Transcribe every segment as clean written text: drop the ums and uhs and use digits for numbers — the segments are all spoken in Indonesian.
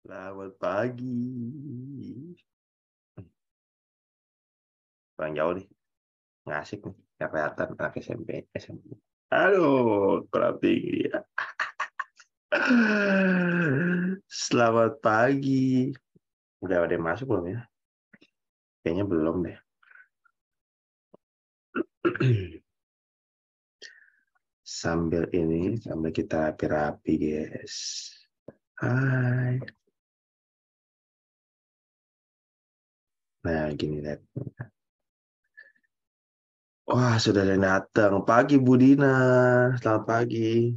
Selamat pagi. Kurang jauh nih, nggak asik nih. Nggak kelihatan anak SMP, SMP. Aduh, kurang tinggi ya. Selamat pagi. Udah ada yang masuk belum ya? Kayaknya belum deh. Sambil kita rapi-rapi, guys. Hai. Nah, gini deh. Wah, sudah ada yang datang. Pagi, Budina. Selamat pagi.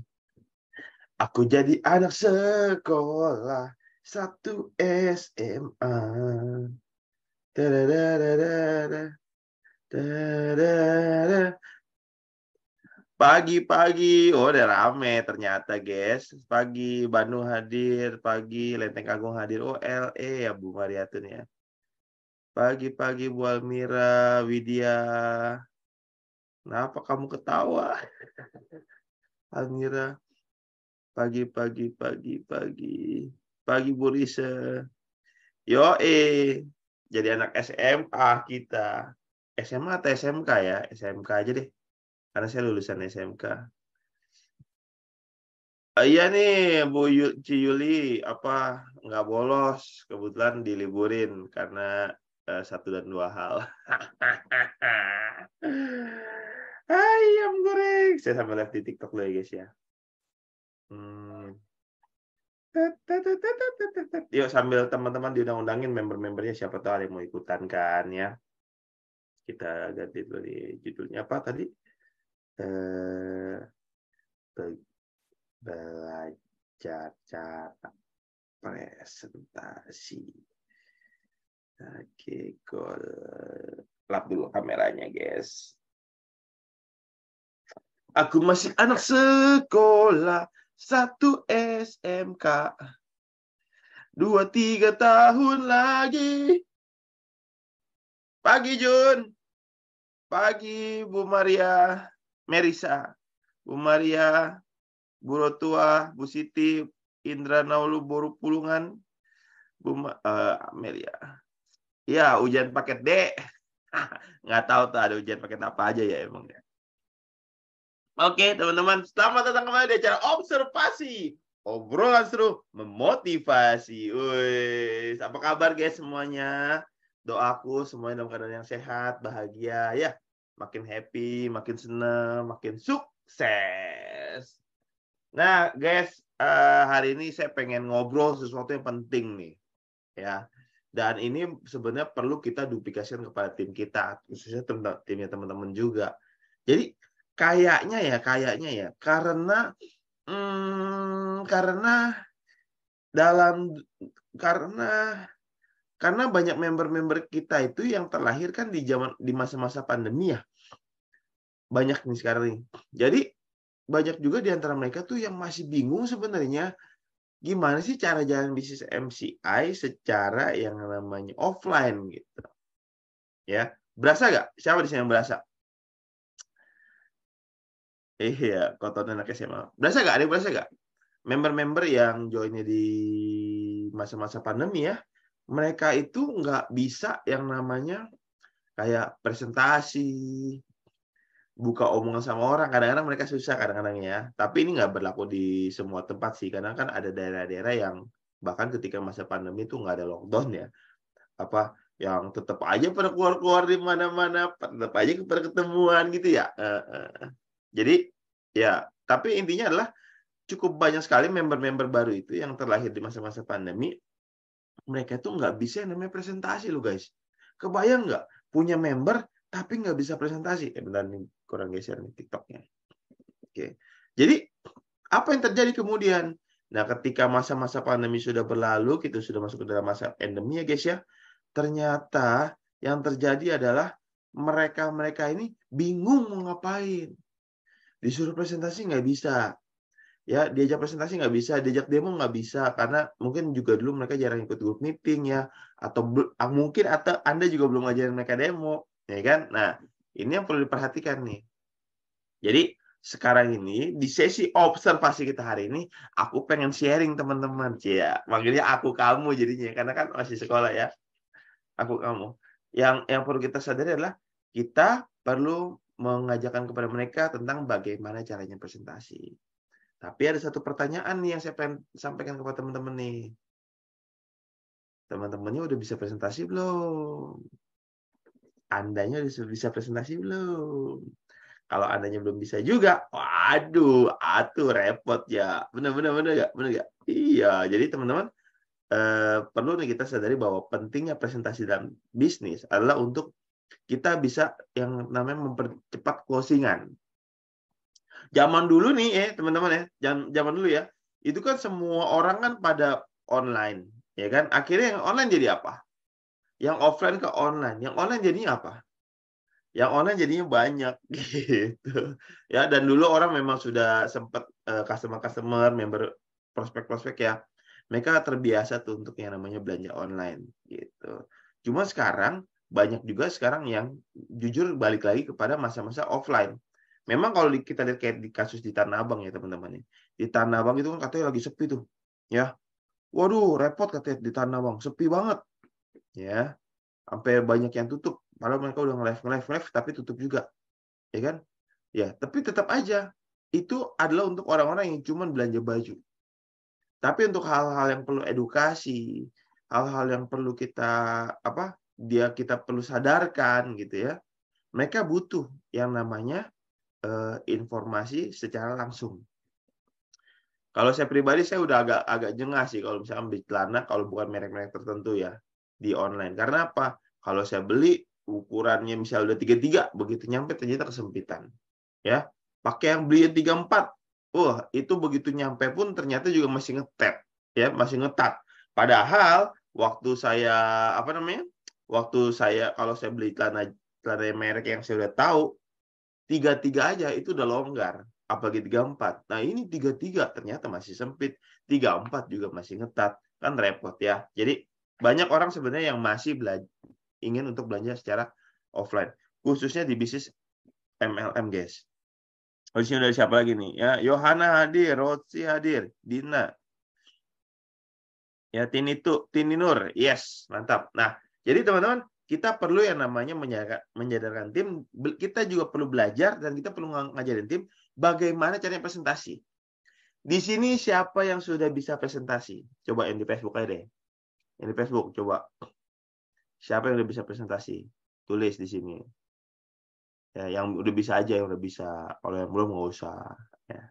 Aku jadi anak sekolah 1 SMA. Tadadadadada, tadadada. Pagi-pagi, oh udah rame ternyata guys. Pagi Bandung hadir, pagi Lenteng Agung hadir. Oh LE ya Bu Mariatun ya. Pagi-pagi Bu Almira, Widya. Kenapa kamu ketawa? Almira, pagi-pagi, pagi-pagi. Pagi Bu Risa. Yo jadi anak SMA kita. SMA atau SMK ya? SMK aja deh. Karena saya lulusan SMK. Iya nih, Bu Ciyuli, apa nggak bolos? Kebetulan diliburin karena 1 dan 2 hal. Ayam goreng. Saya sampai lihat di TikTok dulu ya guys ya. Hmm. Yuk sambil teman-teman diundang-undangin member-membernya siapa tahu ada yang mau ikutan kan ya. Kita ganti dulu di judulnya apa tadi? Eh, Belajar cara presentasi. Oke, gol. Lap dulu kameranya, guys. Aku masih anak sekolah 1 SMK. 2-3 tahun lagi. Pagi, Jun. Pagi, Bu Maria. Merisa. Bu Maria. Bu Rotua. Bu Siti. Indra Naulu Boru Pulungan. Amelia. Ya, ujian paket D. Nggak tahu tuh ada ujian paket apa aja ya emang ya. Oke, teman-teman, selamat datang kembali di acara observasi. Obrolan seru memotivasi. Wih, apa kabar guys semuanya? Doaku semuanya dalam keadaan yang sehat, bahagia ya. Makin happy, makin senang, makin sukses. Nah, guys, hari ini saya pengen ngobrol sesuatu yang penting nih, ya. Dan ini sebenarnya perlu kita duplikasikan kepada tim kita, khususnya timnya teman-teman juga. Jadi kayaknya ya, karena dalam karena banyak member-member kita itu yang terlahir kan di masa-masa pandemi ya. Banyak nih sekarang nih. Jadi banyak juga di antara mereka tuh yang masih bingung sebenarnya gimana sih cara jalan bisnis MCI secara yang namanya offline gitu. Ya, berasa nggak? Siapa di sini yang berasa? Iya, kotoran anak SMA. Berasa nggak? Ada yang berasa nggak? Member-member yang joinnya di masa-masa pandemi ya, mereka itu nggak bisa yang namanya kayak presentasi, buka omongan sama orang. Kadang-kadang mereka susah kadang-kadang ya. Tapi ini nggak berlaku di semua tempat sih. Karena kan ada daerah-daerah yang bahkan ketika masa pandemi itu nggak ada lockdown ya. Apa yang tetap aja pada keluar-keluar di mana-mana, tetap aja pada ketemuan gitu ya. Jadi ya, tapi intinya adalah cukup banyak sekali member-member baru itu yang terlahir di masa-masa pandemi. Mereka tuh nggak bisa yang namanya presentasi loh guys. Kebayang nggak punya member tapi nggak bisa presentasi? Bentar nih, kurang geser nih TikToknya. Oke. Jadi apa yang terjadi kemudian? Nah, ketika masa-masa pandemi sudah berlalu, kita sudah masuk ke dalam masa endemi ya guys ya. Ternyata yang terjadi adalah mereka ini bingung mau ngapain. Disuruh presentasi nggak bisa. Ya, diajak presentasi nggak bisa, diajak demo nggak bisa, karena mungkin juga dulu mereka jarang ikut group meeting ya, atau mungkin atau Anda juga belum ngajarin mereka demo, ya kan? Nah, ini yang perlu diperhatikan nih. Jadi, sekarang ini di sesi observasi kita hari ini, aku pengen sharing teman-teman. Ya, manggilnya aku kamu jadinya karena kan masih sekolah ya. Aku kamu. Yang perlu kita sadari adalah kita perlu mengajarkan kepada mereka tentang bagaimana caranya presentasi. Tapi ada satu pertanyaan nih yang saya pengen sampaikan kepada teman-teman nih. Teman-temannya udah bisa presentasi belum? Andanya udah bisa presentasi belum? Kalau Andanya belum bisa juga, waduh, atuh repot ya. Benar nggak? Benar nggak? Iya, jadi teman-teman perlu nih kita sadari bahwa pentingnya presentasi dalam bisnis adalah untuk kita bisa yang namanya mempercepat closingan. Zaman dulu nih teman-teman ya, zaman dulu ya, itu kan semua orang kan pada online, ya kan? Akhirnya yang online jadi apa? Yang offline ke online. Yang online jadinya apa? Yang online jadinya banyak gitu. Ya, dan dulu orang memang sudah sempat customer-customer, member prospek-prospek ya. Mereka terbiasa tuh untuk yang namanya belanja online gitu. Cuma sekarang banyak juga sekarang yang jujur balik lagi kepada masa-masa offline. Memang kalau kita lihat kayak di kasus di Tanah Abang ya teman-teman. Di Tanah Abang itu kan katanya lagi sepi tuh. Ya. Waduh, repot katanya di Tanah Abang, sepi banget. Ya. Sampai banyak yang tutup. Padahal mereka udah nge-live tapi tutup juga. Ya kan? Ya, tapi tetap aja itu adalah untuk orang-orang yang cuma belanja baju. Tapi untuk hal-hal yang perlu edukasi, hal-hal yang perlu kita perlu sadarkan gitu ya. Mereka butuh yang namanya informasi secara langsung. Kalau saya pribadi saya udah agak jengah sih kalau misalnya ambil celana kalau bukan merek-merek tertentu ya di online. Karena apa? Kalau saya beli ukurannya misalnya udah 33, begitu nyampe ternyata kesempitan. Ya. Pakai yang beli 34. Wah, itu begitu nyampe pun ternyata juga masih ngetat, ya, masih ngetat. Padahal waktu saya kalau saya beli celana merek yang saya udah tahu 33 aja itu udah longgar, apalagi 34. Nah, ini 33 ternyata masih sempit, 34 juga masih ngetat, kan repot ya. Jadi banyak orang sebenarnya yang masih ingin untuk belanja secara offline, khususnya di bisnis MLM, guys. Oh, di sini dari siapa lagi nih? Ya, Yohana hadir, Rotsi hadir, Dina. Ya, Tini Nur. Yes, mantap. Nah, jadi teman-teman, kita perlu yang namanya menyadarkan tim, kita juga perlu belajar dan kita perlu ngajarin tim bagaimana caranya presentasi. Di sini siapa yang sudah bisa presentasi? Coba yang di Facebook aja deh. Yang di Facebook, coba. Siapa yang udah bisa presentasi? Tulis di sini. Ya, yang udah bisa aja, yang udah bisa. Kalau yang belum nggak usah. Ya.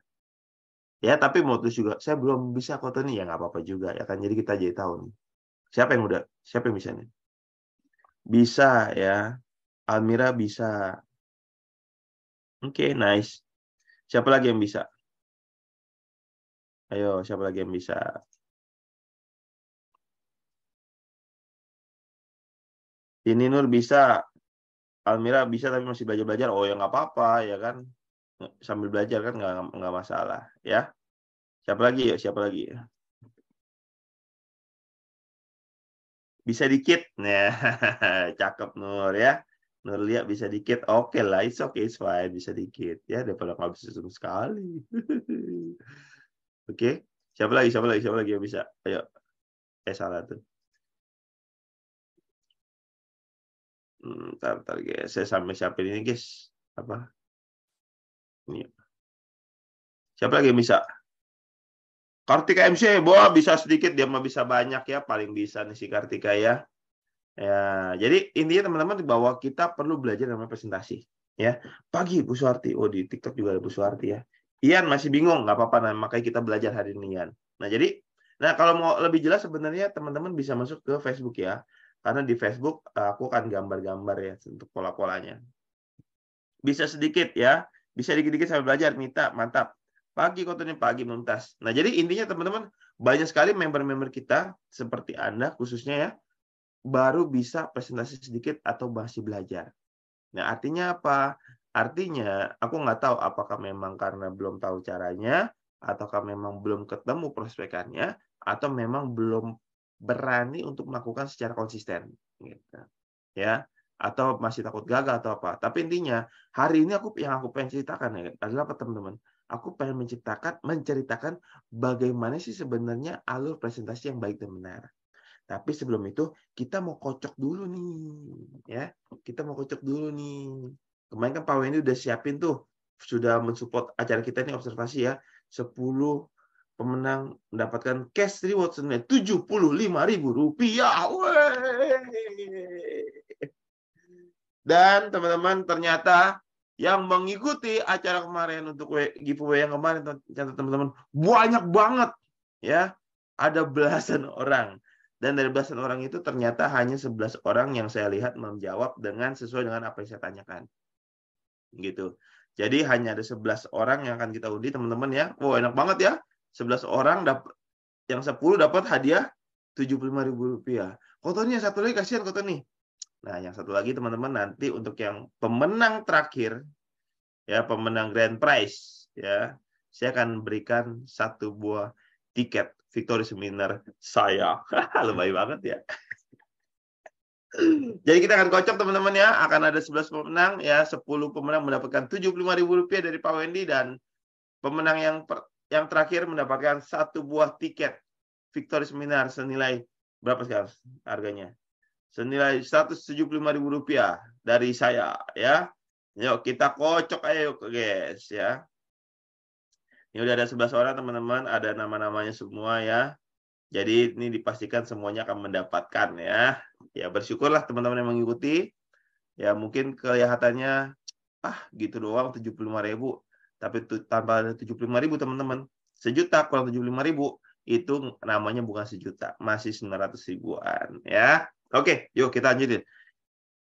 Ya, tapi mau tulis juga. Saya belum bisa kok nih, ya nggak apa-apa juga ya kan. Jadi kita jadi tahu nih. Siapa yang bisa nih? Bisa ya. Almira bisa. Oke, nice. Siapa lagi yang bisa? Ayo, siapa lagi yang bisa? Ini Nur bisa. Almira bisa tapi masih belajar-belajar. Oh, ya nggak apa-apa ya kan. Sambil belajar kan nggak masalah ya. Siapa lagi ya? Siapa lagi? Bisa dikit. Nah, cakep Nur ya. Nur lihat bisa dikit. Oke lah, it's okay, it's fine. Bisa dikit ya daripada nggak bisa sama sekali. Oke. Siapa lagi? Siapa lagi? Siapa lagi yang bisa? Ayo. Salah tuh. Ntar guys. Saya sampai siapin ini guys. Apa? Ini. Siapa lagi yang bisa? Kartika MC, bisa sedikit, dia mah bisa banyak ya, paling bisa nih si Kartika ya. Ya, jadi intinya teman-teman bahwa kita perlu belajar namanya presentasi. Ya, pagi Bu Suwarti. Oh, di TikTok juga ada Bu Suwarti ya. Ian masih bingung, nggak apa-apa, nah, makanya kita belajar hari ini Ian. Nah kalau mau lebih jelas sebenarnya teman-teman bisa masuk ke Facebook ya, karena di Facebook aku akan gambar-gambar ya untuk pola-polanya. Bisa sedikit ya, bisa dikit-dikit sambil belajar, Mita, mantap. Pagi kontennya pagi Mumtaz. Nah jadi intinya teman-teman banyak sekali member-member kita seperti Anda khususnya ya baru bisa presentasi sedikit atau masih belajar. Nah, artinya apa? Artinya, aku nggak tahu apakah memang karena belum tahu caranya, ataukah memang belum ketemu prospekannya, atau memang belum berani untuk melakukan secara konsisten. Gitu. Ya. atau masih takut gagal atau apa. Tapi intinya hari ini yang aku pengen ceritakan adalah apa teman-teman? Aku pengen menceritakan bagaimana sih sebenarnya alur presentasi yang baik dan benar. Tapi sebelum itu kita mau kocok dulu nih, ya. Kita mau kocok dulu nih. Kemarin kan Pak Wendy udah siapin tuh, sudah mensupport acara kita ini observasi ya. 10 pemenang mendapatkan cash reward senilai Rp75.000. Dan teman-teman ternyata yang mengikuti acara kemarin untuk giveaway yang kemarin, teman-teman, banyak banget ya. Ada belasan orang. Dan dari belasan orang itu ternyata hanya 11 orang yang saya lihat menjawab sesuai dengan apa yang saya tanyakan. Gitu. Jadi hanya ada 11 orang yang akan kita undi, teman-teman ya. Wow, enak banget ya. 11 orang dapat, yang 10 dapat hadiah Rp75.000. Kotoni yang satu lagi, kasihan Kotoni. Nah, yang satu lagi teman-teman, nanti untuk yang pemenang terakhir, ya pemenang grand prize, ya saya akan berikan 1 buah tiket Victory Seminar saya. Lebay banget ya. Jadi kita akan kocok teman-teman ya, akan ada 11 pemenang ya, 10 pemenang mendapatkan Rp75.000 dari Pak Wendy, dan pemenang yang terakhir mendapatkan 1 buah tiket Victory Seminar senilai berapa sekarang harganya? Senilai Rp175.000 dari saya ya. Yuk kita kocok ayo guys ya. Ini udah ada 11 orang teman-teman, ada nama-namanya semua ya. Jadi ini dipastikan semuanya akan mendapatkan ya. Ya bersyukurlah teman-teman yang mengikuti. Ya mungkin kelihatannya gitu doang 75.000, tapi tanpa ada 75.000 teman-teman. Sejuta kurang 75.000 itu namanya bukan sejuta, masih 900 ribuan ya. Oke, yuk kita lanjutin.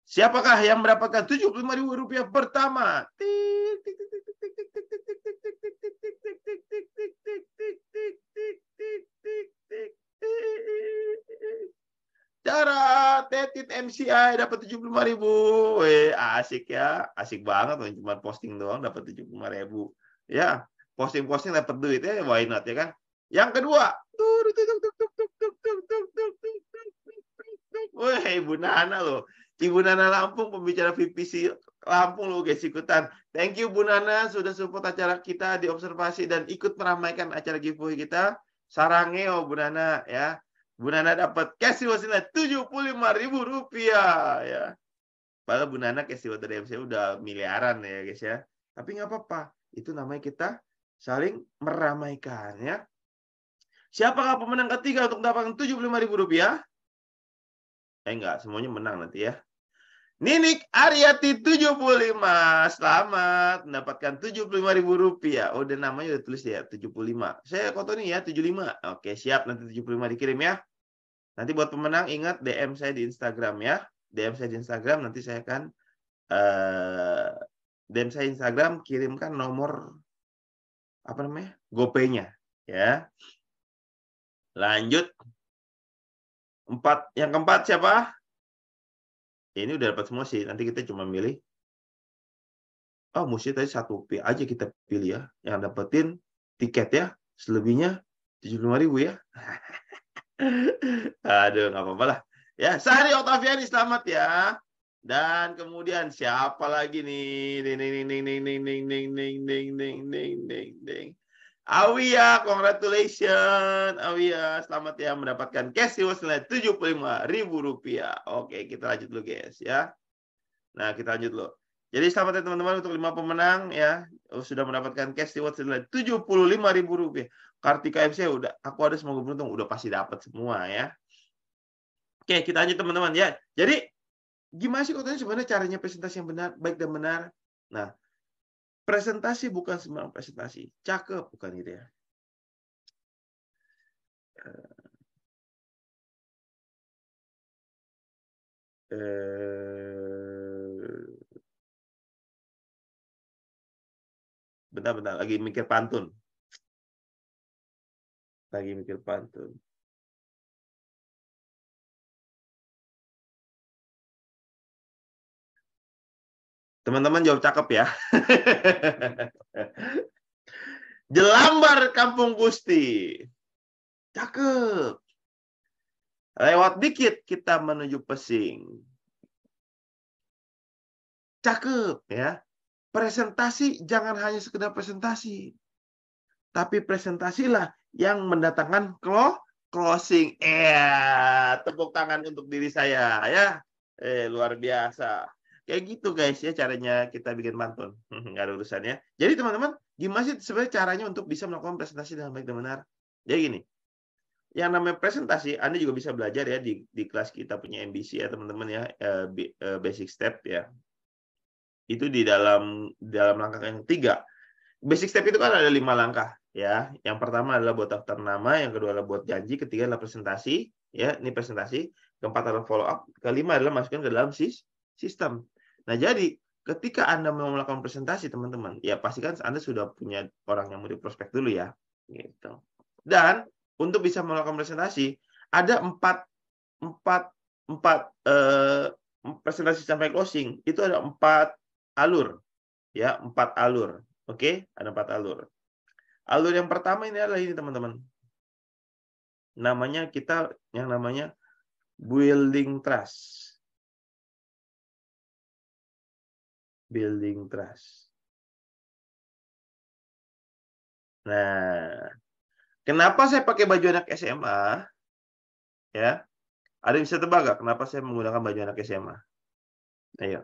Siapakah yang mendapatkan Rp75.000 pertama? Cara Tetit MCI dapat 75.000. Asik ya. Asik banget, cuma posting doang dapat 75.000. Ya, posting-posting dapat duit ya, why not ya kan? Yang kedua, Ibu Nana loh. Ibu Nana Lampung, pembicara VPC Lampung loh guys, ikutan. Thank you Bu Nana sudah support acara kita di observasi dan ikut meramaikan acara giveaway kita. Sarangeo Bu Nana ya. Bu Nana dapat cash reward senilai Rp75.000 ya. Padahal Bu Nana cash reward dari MC udah miliaran ya guys ya. Tapi nggak apa-apa. Itu namanya kita saling meramaikan ya. Siapakah pemenang ketiga untuk mendapatkan Rp75.000? Enggak, semuanya menang nanti ya. Ninik Aryati 75. Selamat mendapatkan Rp75.000. Oh, dan namanya udah tulis ya, 75. Saya Kotoni ya, 75. Oke, siap, nanti 75 dikirim ya. Nanti buat pemenang ingat DM saya di Instagram ya. DM saya di Instagram, nanti saya akan DM saya di Instagram, kirimkan nomor GoPay-nya ya. Lanjut. Yang keempat siapa? Ini udah dapat semua sih. Nanti kita cuma milih. Mesti tadi 1 P aja kita pilih ya. Yang dapetin tiket ya. Selebihnya 75.000 ya. Aduh, nggak apa-apa lah. Ya, Sari Oktaviani selamat ya. Dan kemudian siapa lagi nih? Awia, congratulations. Awia, selamat ya mendapatkan cash reward senilai Rp75.000. Oke, kita lanjut dulu guys ya. Nah, kita lanjut dulu. Jadi selamat ya teman-teman untuk 5 pemenang ya. Sudah mendapatkan cash reward senilai Rp75.000. Kartika MC aku ada semoga beruntung, udah pasti dapat semua ya. Oke, kita lanjut teman-teman ya. Jadi gimana sih Kotoni sebenarnya caranya presentasi yang benar, baik dan benar? Nah, presentasi bukan sembarang presentasi. Cakep bukan gitu ya. Bentar, lagi mikir pantun. Teman-teman jawab cakep ya. Jelambar Kampung Gusti. Cakep. Lewat dikit kita menuju Pesing. Cakep ya. Presentasi jangan hanya sekedar presentasi. Tapi presentasilah yang mendatangkan closing. Tepuk tangan untuk diri saya ya. Luar biasa. Kayak gitu guys ya caranya kita bikin pantun. Nggak ada urusannya. Jadi teman-teman, gimana sih sebenarnya caranya untuk bisa melakukan presentasi dengan baik dan benar? Jadi gini, yang namanya presentasi, Anda juga bisa belajar ya di kelas kita punya MBC ya teman-teman ya, basic step ya. Itu di dalam langkah yang ketiga. Basic step itu kan ada 5 langkah ya. Yang pertama adalah buat daftar nama, yang kedua adalah buat janji, ketiga adalah presentasi ya, ini presentasi, keempat adalah follow up, kelima adalah masukkan ke dalam sistem. Nah, jadi ketika Anda mau melakukan presentasi teman-teman, ya pastikan Anda sudah punya orang yang mau diprospek dulu ya gitu. Dan untuk bisa melakukan presentasi ada empat presentasi sampai closing itu ada 4 alur ya, 4 alur. Oke, ada 4 alur. Alur yang pertama ini adalah ini teman-teman. Namanya yang namanya building trust. Building trust. Nah, kenapa saya pakai baju anak SMA? Ya, ada yang bisa tebak gak kenapa saya menggunakan baju anak SMA? Ayo.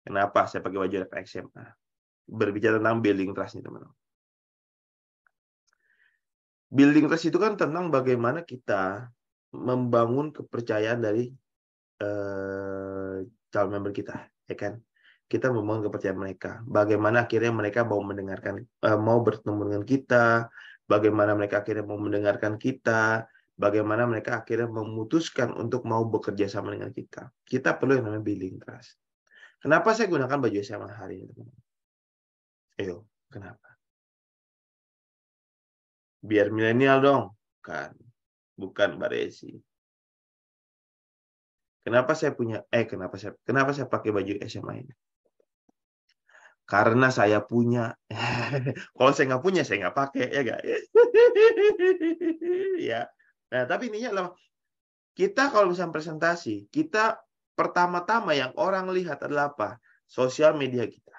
Kenapa saya pakai baju anak SMA? Berbicara tentang building trust nih teman-teman. Building trust itu kan tentang bagaimana kita membangun kepercayaan dari calon member kita, ya kan? Kita membangun kepercayaan mereka. Bagaimana akhirnya mereka mau mendengarkan, mau bertemu dengan kita, bagaimana mereka akhirnya mau mendengarkan kita, bagaimana mereka akhirnya memutuskan untuk mau bekerja sama dengan kita. Kita perlu yang namanya building trust. Kenapa saya gunakan baju SMA hari ini, teman-teman? Ayo, kenapa? Biar milenial dong, kan? Bukan Mbak Desi. Kenapa saya pakai baju SMA ini? Karena saya punya. Kalau saya nggak punya, saya nggak pakai, ya nggak? Ya. Nah, tapi ininya adalah kita kalau misalnya presentasi, kita pertama-tama yang orang lihat adalah apa? Sosial media kita.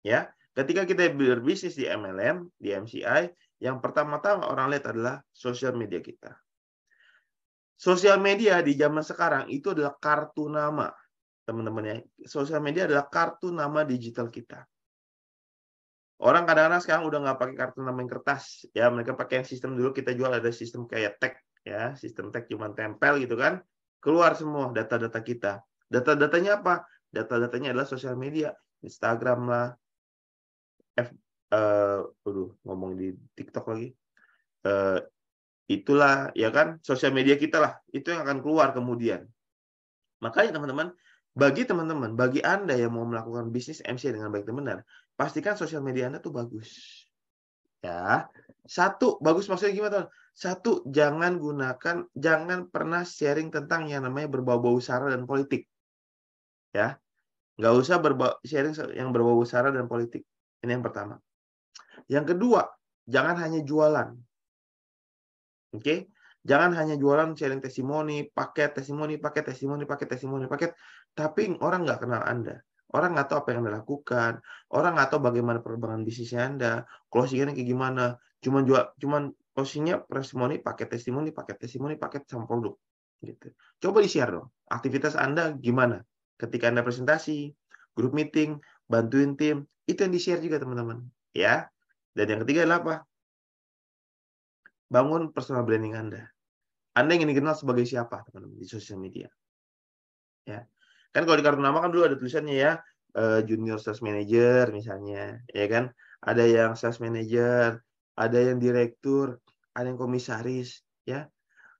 Ya. Ketika kita berbisnis di MLM, di MCI, yang pertama-tama orang lihat adalah sosial media kita. Sosial media di zaman sekarang itu adalah kartu nama. Teman-teman ya, sosial media adalah kartu nama digital kita. Orang kadang-kadang sekarang udah nggak pakai kartu nama yang kertas, ya mereka pakai yang sistem dulu kita jual ada sistem kayak tag, ya sistem tag cuma tempel gitu kan, keluar semua data-data kita. Data-datanya apa? Data-datanya adalah sosial media, Instagram lah, ngomong di TikTok lagi, itulah ya kan sosial media kita lah, itu yang akan keluar kemudian. Makanya teman-teman, bagi Anda yang mau melakukan bisnis MC dengan baik dan benar, pastikan sosial media Anda tuh bagus. Ya. Satu, bagus maksudnya gimana, teman? Satu, jangan pernah sharing tentang yang namanya berbau-bau sara dan politik. Ya. Nggak usah sharing yang berbau sara dan politik. Ini yang pertama. Yang kedua, jangan hanya jualan. Oke? Jangan hanya jualan sharing testimoni, paket, tapi orang nggak kenal Anda. Orang nggak tahu apa yang Anda lakukan. Orang nggak tahu bagaimana perkembangan bisnisnya Anda. Closing-nya kayak gimana. Cuman closing-nya testimoni, paket sama produk. Gitu. Coba di-share dong. Aktivitas Anda gimana? Ketika Anda presentasi, grup meeting, bantuin tim, itu yang di-share juga teman-teman. Ya. Dan yang ketiga adalah apa? Bangun personal branding Anda. Anda ingin dikenal sebagai siapa, teman-teman, di sosial media? Ya. Kan kalau di kartu nama kan dulu ada tulisannya ya, junior sales manager misalnya, ya kan? Ada yang sales manager, ada yang direktur, ada yang komisaris, ya.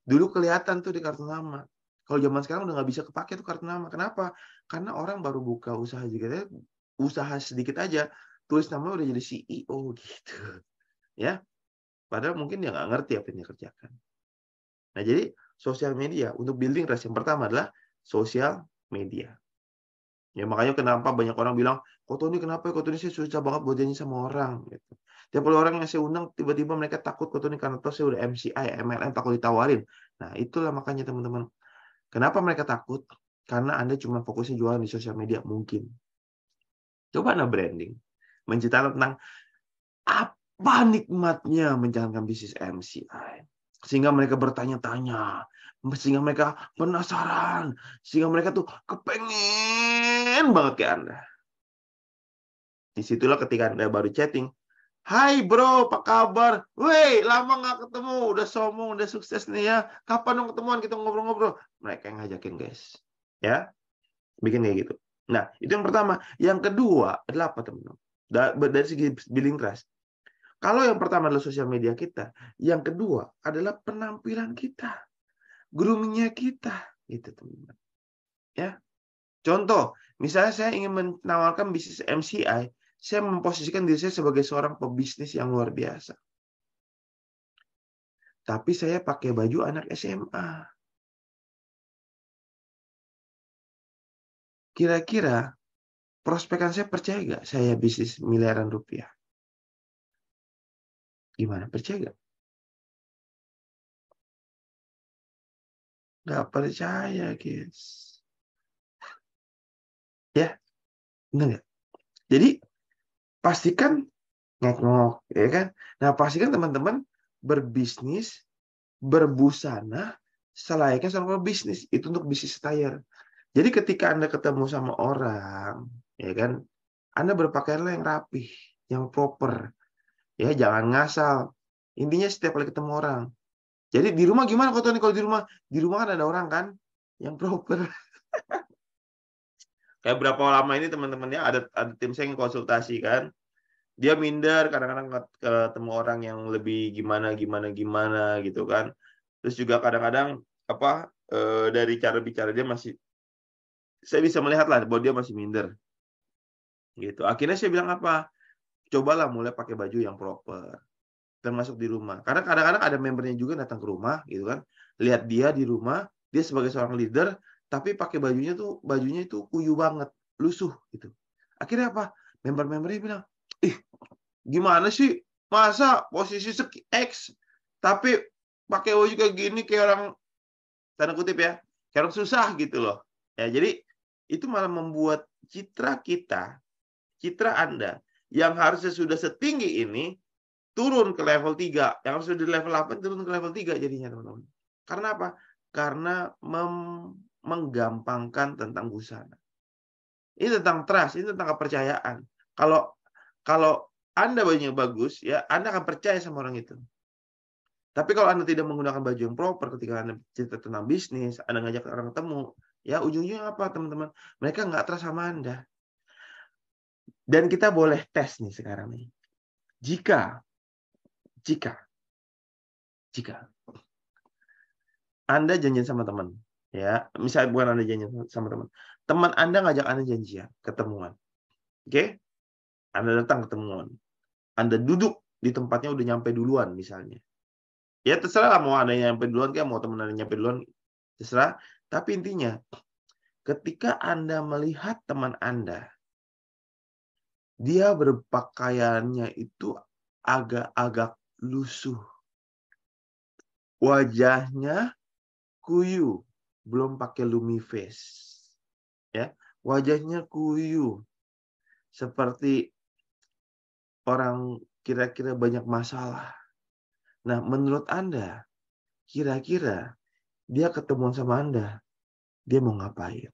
Dulu kelihatan tuh di kartu nama. Kalau zaman sekarang udah nggak bisa kepake tuh kartu nama. Kenapa? Karena orang baru buka usaha sedikit aja, tulis nama udah jadi CEO gitu. Ya. Padahal mungkin dia nggak ngerti apa yang dia kerjakan. Nah, jadi sosial media untuk building trust yang pertama adalah sosial media. Ya makanya kenapa banyak orang bilang, "Kok Tony kenapa? Kok Tony saya susah banget buat janji sama orang." Gitu. Tiap kali orang yang saya undang tiba-tiba mereka takut Kok Tony karena saya udah MCI, MLM takut ditawarin. Nah, itulah makanya teman-teman. Kenapa mereka takut? karena Anda cuma fokusnya jualan di sosial media, mungkin. Coba Anda branding, menceritakan tentang apa nikmatnya menjalankan bisnis MCI. Sehingga mereka bertanya-tanya, sehingga mereka penasaran, sehingga mereka tuh kepengen banget kayak Anda. Disitulah ketika Anda baru chatting, "Hai bro, apa kabar? Woi, lama nggak ketemu, udah sombong, udah sukses nih ya. Kapan dong ketemuan, kita ngobrol-ngobrol?" Mereka yang ngajakin, guys. Ya, bikin kayak gitu. Nah, itu yang pertama. Yang kedua adalah apa, teman-teman? Dari segi building trust. Kalau yang pertama adalah sosial media kita, yang kedua adalah penampilan kita, grooming-nya kita, gitu, teman-teman. Ya. Contoh, misalnya saya ingin menawarkan bisnis MCI, saya memposisikan diri saya sebagai seorang pebisnis yang luar biasa. Tapi saya pakai baju anak SMA. Kira-kira prospekan saya percaya nggak saya bisnis miliaran rupiah? Gimana, percaya nggak? Nggak percaya, guys. Ya, benar nggak? Jadi, pastikan ngek-ngok, ya kan? Nah, pastikan teman-teman berbisnis, berbusana, selayaknya sama bisnis. Itu untuk bisnis tayar. Jadi ketika Anda ketemu sama orang, ya kan, Anda berpakaianlah yang rapih, yang proper. Ya, jangan ngasal. Intinya setiap kali ketemu orang. Jadi di rumah gimana kok Tony kalau di rumah? Di rumah kan ada orang kan yang proper. Kayak berapa lama ini teman-temannya ada tim saya yang konsultasi kan. Dia minder kadang-kadang ketemu orang yang lebih gimana gitu kan. Terus juga kadang-kadang dari cara bicara dia masih, saya bisa melihat lah bahwa dia masih minder. Gitu. Akhirnya saya bilang apa? Cobalah mulai pakai baju yang proper. Termasuk di rumah. Karena kadang-kadang ada membernya juga datang ke rumah gitu kan. Lihat dia di rumah, dia sebagai seorang leader, tapi pakai bajunya itu kuyu banget, lusuh gitu. Akhirnya apa? Member-membernya bilang, "Ih, gimana sih? Masa posisi X tapi pakai baju kayak gini kayak orang," tanda kutip ya, "kayak orang susah," gitu loh. Ya, jadi itu malah membuat citra kita, citra Anda yang harusnya sudah setinggi ini turun ke level 3. Yang harus di level 8 turun ke level 3 jadinya, teman-teman. Karena apa? Karena menggampangkan tentang busana. Ini tentang trust, ini tentang kepercayaan. Kalau Anda bajunya bagus, ya Anda akan percaya sama orang itu. Tapi kalau Anda tidak menggunakan baju yang proper ketika Anda cerita tentang bisnis, Anda ngajak orang ketemu, ya ujungnya apa, teman-teman? Mereka nggak trust sama Anda. Dan kita boleh tes nih sekarang nih. Jika Anda janjian sama teman, ya, misalnya bukan Anda janjian sama teman Anda ngajak Anda janjian, ketemuan, oke? Anda datang ketemuan, Anda duduk di tempatnya udah nyampe duluan misalnya, ya terserah lah mau Anda nyampe duluan, kayak mau teman Anda nyampe duluan, terserah. Tapi intinya, ketika Anda melihat teman Anda, dia berpakaiannya itu agak-agak lusuh, wajahnya kuyu, belum pakai Lumiface. Ya, wajahnya kuyu, seperti orang kira-kira banyak masalah. Nah, menurut Anda, kira-kira dia ketemu sama Anda, dia mau ngapain?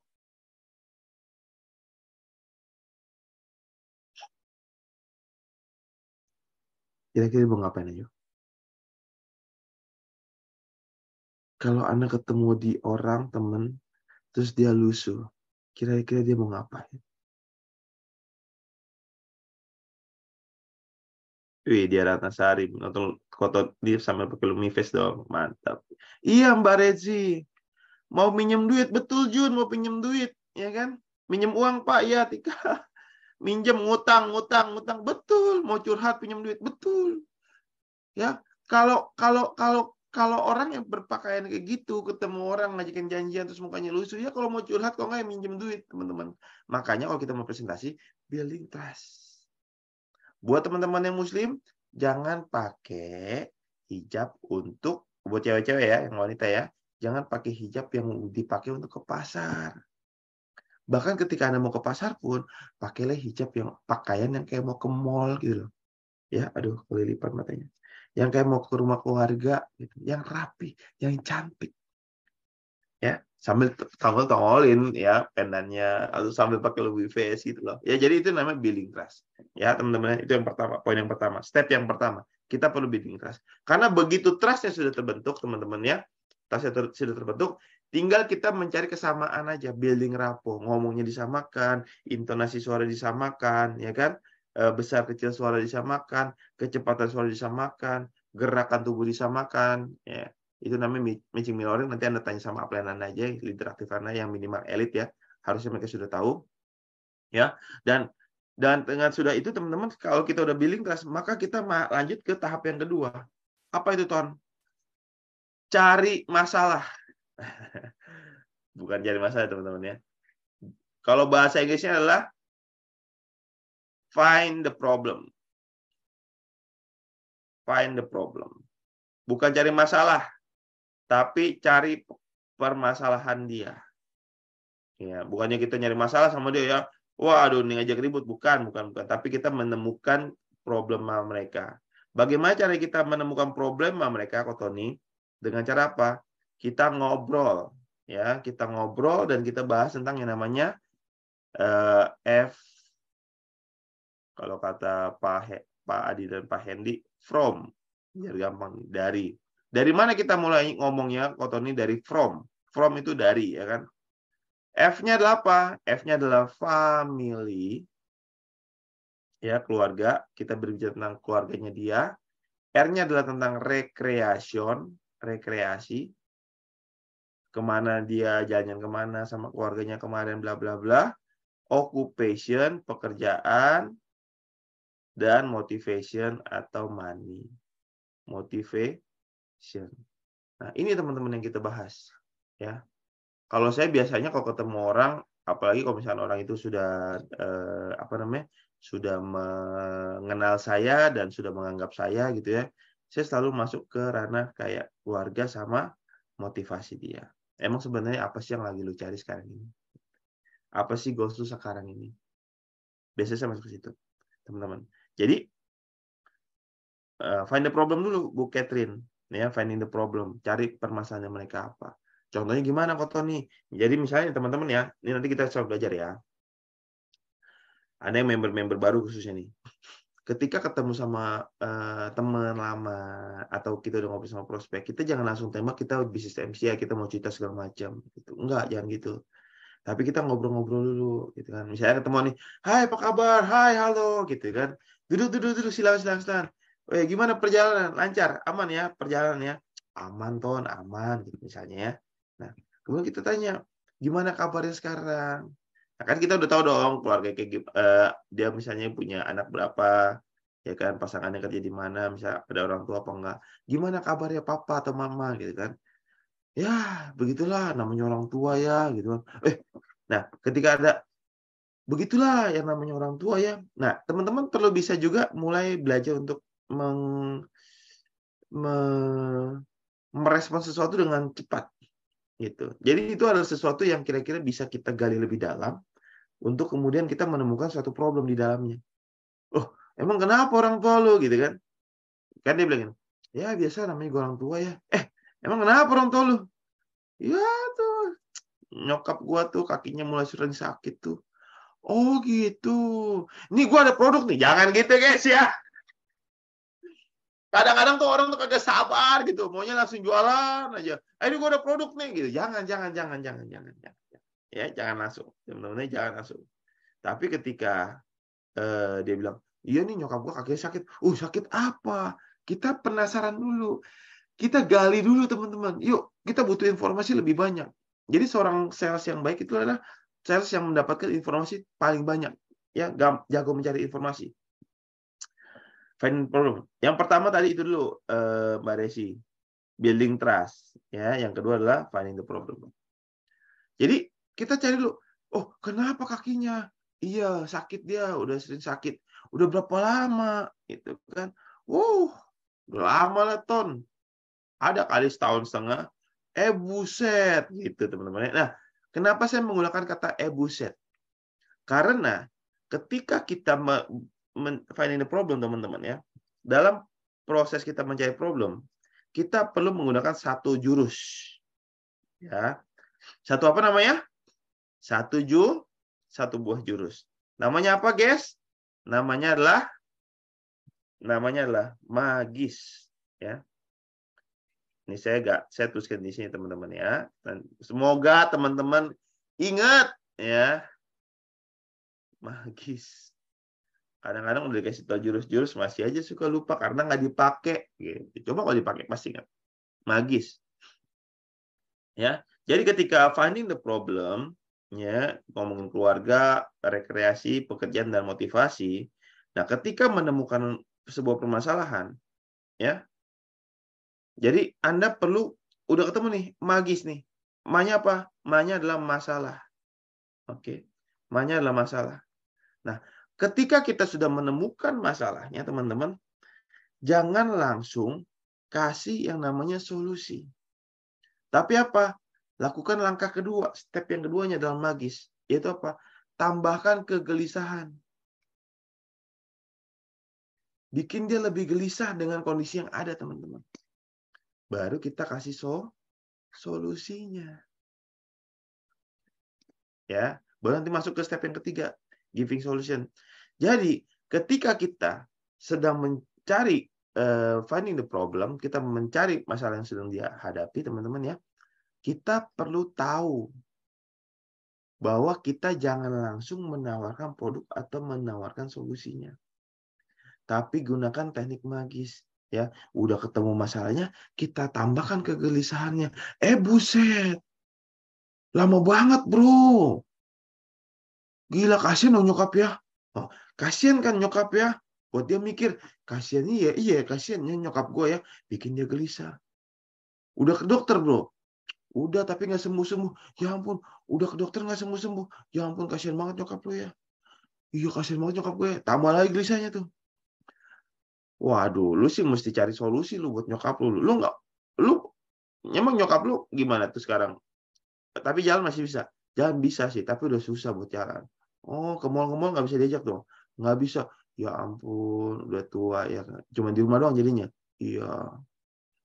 Kira-kira mau ngapain aja? Kalau Anda ketemu di orang, teman, terus dia lusuh, kira-kira dia mau ngapain? Wih, dia Ratnasari nonton foto dia sambil pakai Lumiface dong, mantap. Iya, Mbak Rezi, mau minjem duit, betul Jun, mau pinjem duit, ya kan? Minjem uang Pak, ya Tika. Minjem, ngutang, betul. Mau curhat, pinjem duit, betul. Ya, kalau orang yang berpakaian kayak gitu, ketemu orang ngajakin janjian terus mukanya lusuh, ya kalau mau curhat kok nggak minjem duit, teman-teman. Makanya kalau kita mau presentasi, building trust. Buat teman-teman yang muslim, jangan pakai hijab buat cewek-cewek ya, yang wanita ya, jangan pakai hijab yang dipakai untuk ke pasar. Bahkan ketika Anda mau ke pasar pun, pakailah hijab yang pakaian yang kayak mau ke mall gitu loh. Ya, aduh kelilipan matanya. Yang kayak mau ke rumah keluarga gitu, yang rapi, yang cantik. Ya, sambil tongol-tongolin ya pendannya atau sambil pakai Louis V gitu loh. Ya, jadi itu namanya building trust. Ya, teman-teman, itu yang pertama, poin yang pertama, step yang pertama. Kita perlu building trust. Karena begitu trust-nya sudah terbentuk, teman-teman ya, trust-nya sudah terbentuk, tinggal kita mencari kesamaan aja, building rapport, ngomongnya disamakan, intonasi suara disamakan, ya kan? Besar kecil suara disamakan, kecepatan suara disamakan, gerakan tubuh disamakan, ya. Itu namanya matching mirroring. Nanti Anda tanya sama upline Anda aja, leader aktif Anda yang minimal elit ya. Harusnya mereka sudah tahu. Ya. Dan dengan sudah itu teman-teman, kalau kita udah building trust, maka kita lanjut ke tahap yang kedua. Apa itu, Ton? Cari masalah. Bukan cari masalah, teman-teman ya. Kalau bahasa Inggrisnya adalah find the problem. Find the problem. Bukan cari masalah, tapi cari permasalahan dia. Ya, bukannya kita nyari masalah sama dia ya. Waduh, ini ngajak ribut. Bukan. Tapi kita menemukan problema mereka. Bagaimana cara kita menemukan problema mereka, Ko Tony? Dengan cara apa? Kita ngobrol. Ya, kita ngobrol dan kita bahas tentang yang namanya F. Kalau kata Pak Adi dan Pak Hendy, from. Biar gampang. Dari mana kita mulai ngomongnya, Ko Tony? Dari from. From itu dari, ya kan? F-nya adalah apa? F-nya adalah family. Ya, keluarga. Kita berbicara tentang keluarganya dia. R-nya adalah tentang recreation, rekreasi. Kemana dia jalan kemana sama keluarganya kemarin, bla bla bla. Occupation, pekerjaan. Dan motivation atau money. Motivation. Nah, ini teman-teman yang kita bahas. Ya. Kalau saya biasanya kalau ketemu orang, apalagi kalau misalnya orang itu sudah sudah mengenal saya dan sudah menganggap saya gitu ya, saya selalu masuk ke ranah kayak keluarga sama motivasi dia. Emang sebenarnya apa sih yang lagi lu cari sekarang ini? Apa sih goals lu sekarang ini? Biasanya saya masuk ke situ, teman-teman. Jadi find the problem dulu, Bu Catherine. Ya, finding the problem, cari permasalahan mereka apa. Contohnya gimana, Ko Tony? Jadi misalnya teman-teman ya, ini nanti kita coba belajar ya. Ada yang member-member baru khususnya nih. Ketika ketemu sama teman lama atau kita udah ngobrol sama prospek, kita jangan langsung tembak kita bisnis MCA, kita mau cerita segala macam gitu. Enggak, jangan gitu. Tapi kita ngobrol-ngobrol dulu gitu kan. Misalnya ketemu nih, "Hai, apa kabar? Hai, halo." gitu kan. Duduk, silakan. Gimana perjalanan? Lancar? Aman ya perjalanannya? Aman, Ton, aman gitu misalnya ya. Nah, kemudian kita tanya, "Gimana kabarnya sekarang?" Nah, kan kita udah tahu dong keluarga kayak dia misalnya punya anak berapa, ya kan, pasangannya kerja di mana, misalnya ada orang tua apa enggak. Gimana kabarnya papa atau mama gitu kan. Ya, begitulah namanya orang tua ya gitu kan. Nah, ketika ada begitulah yang namanya orang tua ya. Nah, teman-teman perlu bisa juga mulai belajar untuk merespon sesuatu dengan cepat gitu. Jadi itu adalah sesuatu yang kira-kira bisa kita gali lebih dalam untuk kemudian kita menemukan suatu problem di dalamnya. Oh, emang kenapa orang tua lu gitu kan? Kan dia bilang, ya biasa namanya gue orang tua ya. Emang kenapa orang tua lu? Ya tuh, nyokap gua tuh kakinya mulai sering sakit tuh. Oh gitu. Nih gua ada produk nih. Jangan gitu guys ya. Kadang-kadang tuh orang tuh kagak sabar gitu. Maunya langsung jualan aja. Ini gua ada produk nih gitu. Jangan. Ya, jangan langsung. Sebenarnya jangan langsung. Tapi ketika dia bilang, iya nih nyokap gua kakinya sakit. Sakit apa? Kita penasaran dulu. Kita gali dulu teman-teman. Yuk, kita butuh informasi lebih banyak. Jadi seorang sales yang baik itu adalah sales yang mendapatkan informasi paling banyak. Ya, jago mencari informasi. Find problem. Yang pertama tadi itu dulu, Mbak Desi. Building trust. Ya, yang kedua adalah finding the problem. Jadi kita cari dulu. Oh, kenapa kakinya? Iya, sakit dia. Udah sering sakit. Udah berapa lama? Gitu kan. Udah lama lah, Ton. Ada kali setahun setengah. Buset. Gitu, teman-teman. Nah, Kenapa saya menggunakan kata buset? Karena ketika kita finding the problem, teman-teman ya, dalam proses kita mencari problem, kita perlu menggunakan satu jurus. Ya. Satu apa namanya? Satu buah jurus. Namanya apa, guys? Namanya adalah magis, ya. Ini saya tuliskan di sini, teman-teman ya. Dan semoga teman-teman ingat ya. Magis. Kadang-kadang udah dikasih tahu jurus-jurus masih aja suka lupa karena nggak dipakai gitu. Coba kalau dipakai pasti ingat. Magis. Ya. Jadi ketika finding the problem, ya, ngomongin keluarga, rekreasi, pekerjaan dan motivasi. Nah, ketika menemukan sebuah permasalahan, ya. Jadi Anda perlu udah ketemu nih, magis nih. Ma-nya apa? Ma-nya adalah masalah. Oke. Ma-nya adalah masalah. Nah, ketika kita sudah menemukan masalahnya, teman-teman, jangan langsung kasih yang namanya solusi. Tapi apa? Lakukan langkah kedua, step yang keduanya dalam magis, yaitu apa? Tambahkan kegelisahan. Bikin dia lebih gelisah dengan kondisi yang ada, teman-teman. Baru kita kasih solusinya. Ya, baru nanti masuk ke step yang ketiga, giving solution. Jadi, ketika kita sedang mencari finding the problem, kita mencari masalah yang sedang dia hadapi, teman-teman ya, kita perlu tahu bahwa kita jangan langsung menawarkan produk atau menawarkan solusinya. Tapi gunakan teknik magis. Ya, udah ketemu masalahnya, kita tambahkan kegelisahannya. Buset. Lama banget, bro. Gila, kasihan dong nyokap ya. Oh, kasihan kan nyokap ya. Buat dia mikir, kasihan iya, kasihannya nyokap gue ya. Bikin dia gelisah. Udah ke dokter, bro. Udah, tapi nggak sembuh-sembuh. Ya ampun, udah ke dokter nggak sembuh-sembuh. Ya ampun, kasihan banget nyokap lu ya. Iya, kasihan banget nyokap gue. Tambah lagi gelisahnya tuh. Waduh, lu sih mesti cari solusi lu buat nyokap lu. Lu emang nyokap lu gimana tuh sekarang? Tapi jalan masih bisa. Jalan bisa sih, tapi udah susah buat jalan. Oh, ke mall nggak bisa diajak dong. Nggak bisa. Ya ampun, udah tua ya. Cuma di rumah doang jadinya. Iya.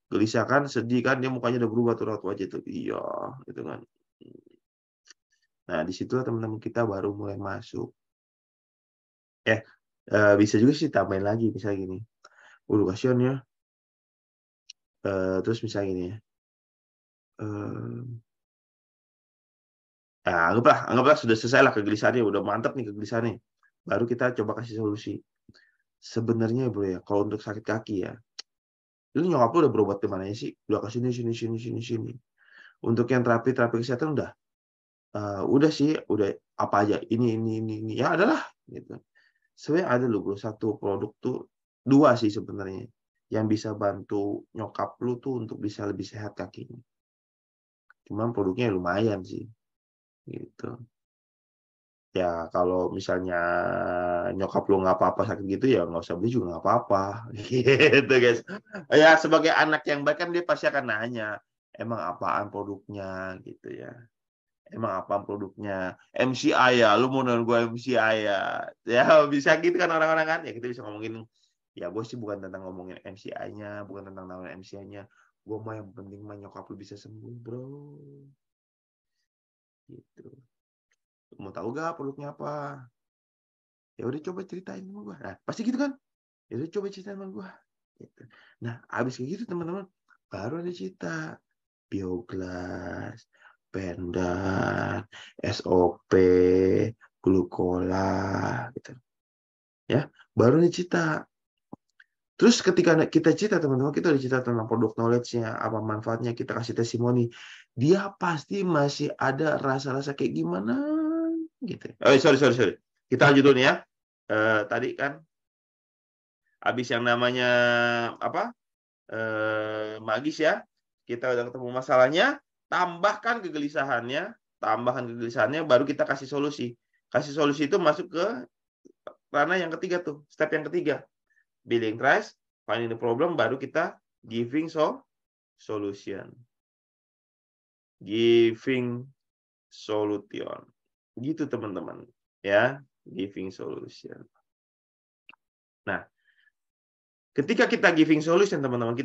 Gelisah kan, sedih kan, dia mukanya udah berubah tuh raut wajah tuh. Iya, gitu kan. Nah, di situ teman-teman kita baru mulai masuk. Bisa juga sih tambahin lagi misalnya gini. Udah kasihan ya. Terus misalnya gini ya. Anggaplah sudah selesai lah kegelisahannya, udah mantap nih kegelisahannya. Baru kita coba kasih solusi. Sebenarnya bro ya, kalau untuk sakit kaki ya, lu nyokap lu udah berobat ke mana sih? Udah ke sini. Untuk yang terapi kesehatan udah sih, udah apa aja ini. Ya adalah gitu. Sebenarnya ada loh bro, satu produk tuh, dua sih sebenarnya yang bisa bantu nyokap lu tuh untuk bisa lebih sehat kakinya. Cuman produknya lumayan sih. Gitu. Ya kalau misalnya nyokap lu nggak apa-apa sakit gitu ya nggak usah beli juga nggak apa-apa gitu guys. Ya sebagai anak yang baik kan dia pasti akan nanya emang apaan produknya gitu ya. Emang apaan produknya? MCI ya, lu mau nonton gue MCI ya. Ya bisa gitu kan orang-orang kan. Ya kita bisa ngomongin, ya gue sih bukan tentang ngomongin MCI-nya, bukan tentang nama MCI-nya. Gue mah yang penting mah nyokap lu bisa sembuh bro. Gitu. Mau tahu gak produknya apa? Ya udah coba ceritain sama gue. Nah, pasti gitu kan? Ya udah coba ceritain sama gue. Gitu. Nah, abis kayak gitu teman-teman, baru ada cerita Bioglas, Pendan, SOP, Glukola, gitu. Ya, baru nih cerita. Terus ketika kita cerita teman-teman, kita udah cerita tentang produk knowledge-nya, apa manfaatnya, kita kasih testimoni, dia pasti masih ada rasa-rasa kayak gimana gitu. Oh, sorry. Kita lanjut dulu nih ya. Tadi kan habis yang namanya apa? Magis ya. Kita udah ketemu masalahnya, tambahkan kegelisahannya, baru kita kasih solusi. Kasih solusi itu masuk ke ranah yang ketiga tuh, step yang ketiga. Building trust, finding the problem, baru kita giving solution. Giving solution. Gitu teman-teman, ya, giving solution. Nah, ketika kita giving solution teman-teman,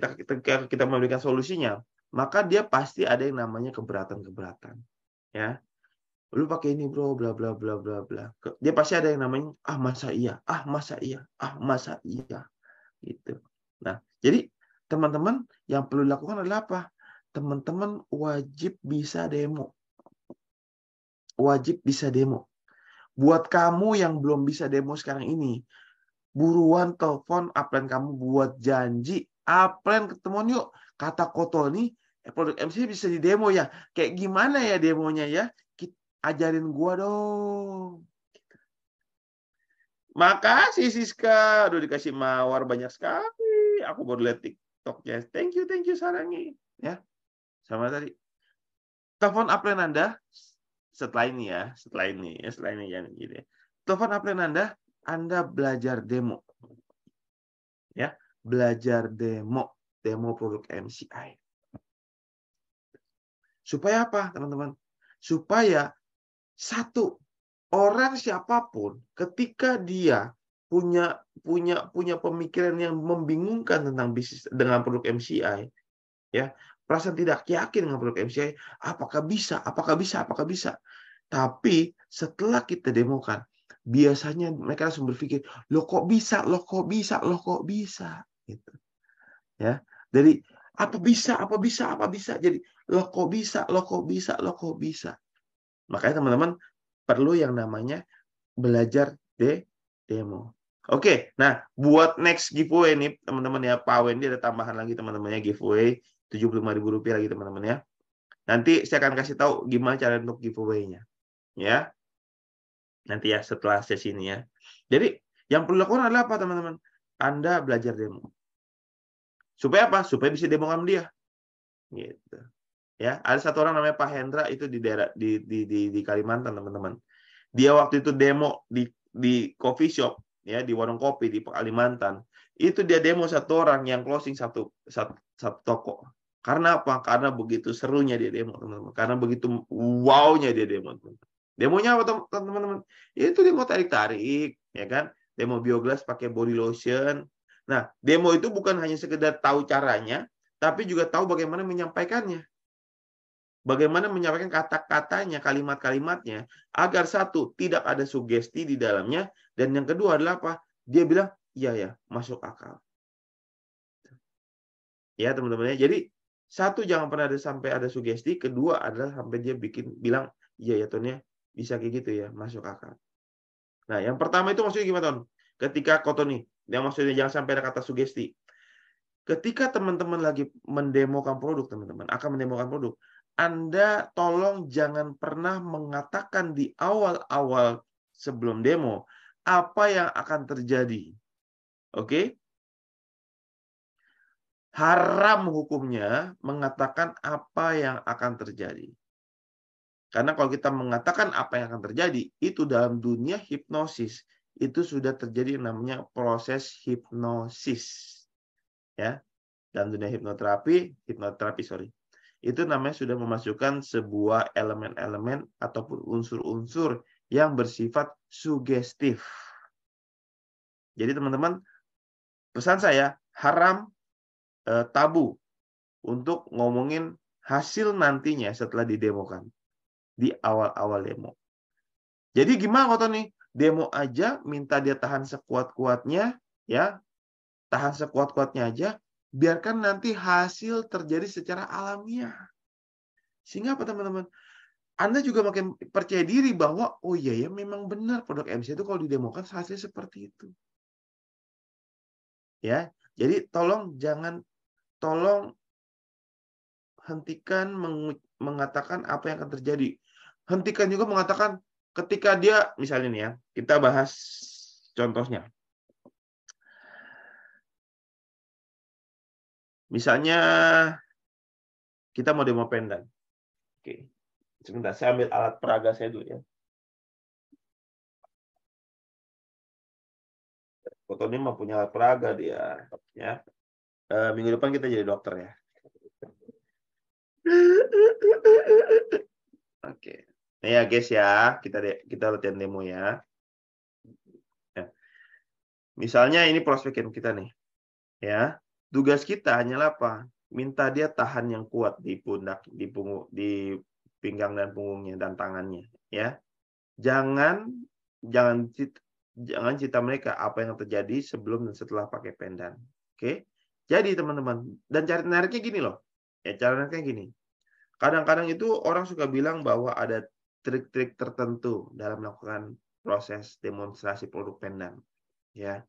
kita memberikan solusinya, maka dia pasti ada yang namanya keberatan-keberatan, ya. Lu pakai ini bro, bla bla bla bla bla. Dia pasti ada yang namanya masa iya, masa iya, masa iya, gitu. Nah, jadi teman-teman yang perlu dilakukan adalah apa? Teman-teman wajib bisa demo. Wajib bisa demo. Buat kamu yang belum bisa demo sekarang ini, buruan telepon upline kamu buat janji. Upline ketemuan yuk. Kata Koto nih, produk MC bisa di demo ya. Kayak gimana ya demonya ya? Ajarin gua dong. Makasih Siska, udah dikasih mawar banyak sekali. Aku baru lihat TikToknya. Thank you Sarangi. Ya, sama tadi. Telepon upline Anda setelah ini ya, setelah ini jangan gitu ya. Telepon upline Anda belajar demo. Ya, belajar demo produk MCI. Supaya apa, teman-teman? Supaya satu orang siapapun ketika dia punya pemikiran yang membingungkan tentang bisnis dengan produk MCI, ya, perasaan tidak yakin dengan produk MCI, apakah bisa. Tapi setelah kita demokan, biasanya mereka langsung berpikir, loh kok bisa, gitu. Ya. Jadi apa bisa. Jadi loh kok bisa. Makanya teman-teman perlu yang namanya belajar demo. Oke, nah buat next giveaway nih teman-teman ya, Pak Wendy ada tambahan lagi teman-temannya giveaway Rp75.000 lagi teman-teman ya. Nanti saya akan kasih tahu gimana cara untuk giveaway-nya. Ya. Nanti ya setelah sesi ini ya. Jadi yang perlu dilakukan adalah apa teman-teman? Anda belajar demo. Supaya apa? Supaya bisa demo sama dia. Gitu. Ya, ada satu orang namanya Pak Hendra itu di daerah di Kalimantan teman-teman. Dia waktu itu demo di coffee shop ya, di warung kopi di Kalimantan. Itu dia demo satu orang yang closing satu toko. Karena apa? Karena begitu serunya dia demo, teman-teman. Karena begitu wow-nya dia demo, teman-teman. Demonya apa, teman-teman? Itu demo tarik-tarik, ya kan? Demo bioglas pakai body lotion. Nah, demo itu bukan hanya sekedar tahu caranya, tapi juga tahu bagaimana menyampaikannya. Bagaimana menyampaikan kata-katanya, kalimat-kalimatnya, agar satu, tidak ada sugesti di dalamnya, dan yang kedua adalah apa? Dia bilang, iya ya, masuk akal. Ya teman-teman ya. Jadi satu, jangan pernah sampai ada sugesti. Kedua adalah sampai dia bilang, iya ya Ton ya, bisa kayak gitu ya, masuk akal. Nah yang pertama itu maksudnya gimana Ton? Ketika Koto nih, yang maksudnya jangan sampai ada kata sugesti. Ketika teman-teman lagi mendemokan produk, teman-teman akan mendemokan produk, Anda tolong jangan pernah mengatakan di awal-awal sebelum demo apa yang akan terjadi. Oke? Haram hukumnya mengatakan apa yang akan terjadi. Karena kalau kita mengatakan apa yang akan terjadi, itu dalam dunia hipnosis, itu sudah terjadi namanya proses hipnosis. Ya. Dalam dunia hipnoterapi, itu namanya sudah memasukkan sebuah elemen-elemen ataupun unsur-unsur yang bersifat sugestif. Jadi teman-teman, pesan saya haram, tabu untuk ngomongin hasil nantinya setelah didemokan di awal-awal demo. Jadi gimana Koto nih? Demo aja, minta dia tahan sekuat-kuatnya, ya, tahan sekuat-kuatnya aja. Biarkan nanti hasil terjadi secara alamiah. Sehingga apa teman-teman? Anda juga makin percaya diri bahwa, oh iya ya memang benar produk MC itu kalau didemokan hasilnya seperti itu. Ya, jadi tolong hentikan mengatakan apa yang akan terjadi. Hentikan juga mengatakan ketika dia, misalnya nih ya, kita bahas contohnya. Misalnya kita mau demo pendan. Oke. Sebentar, saya ambil alat peraga saya dulu ya. Foto ini mah punya alat peraga dia. Ya. Minggu depan kita jadi dokter ya. Oke. Nah ya guys ya, kita latihan demo ya. Nah, misalnya ini prospek kita nih, ya. Tugas kita hanyalah apa? Minta dia tahan yang kuat di pundak, di pinggang dan punggungnya dan tangannya, ya. Jangan jangan jangan cerita mereka apa yang terjadi sebelum dan setelah pakai pendan. Oke? Jadi teman-teman, dan cara nariknya gini loh. Ya, cara nariknya gini. Kadang-kadang itu orang suka bilang bahwa ada trik-trik tertentu dalam melakukan proses demonstrasi produk pendan, ya.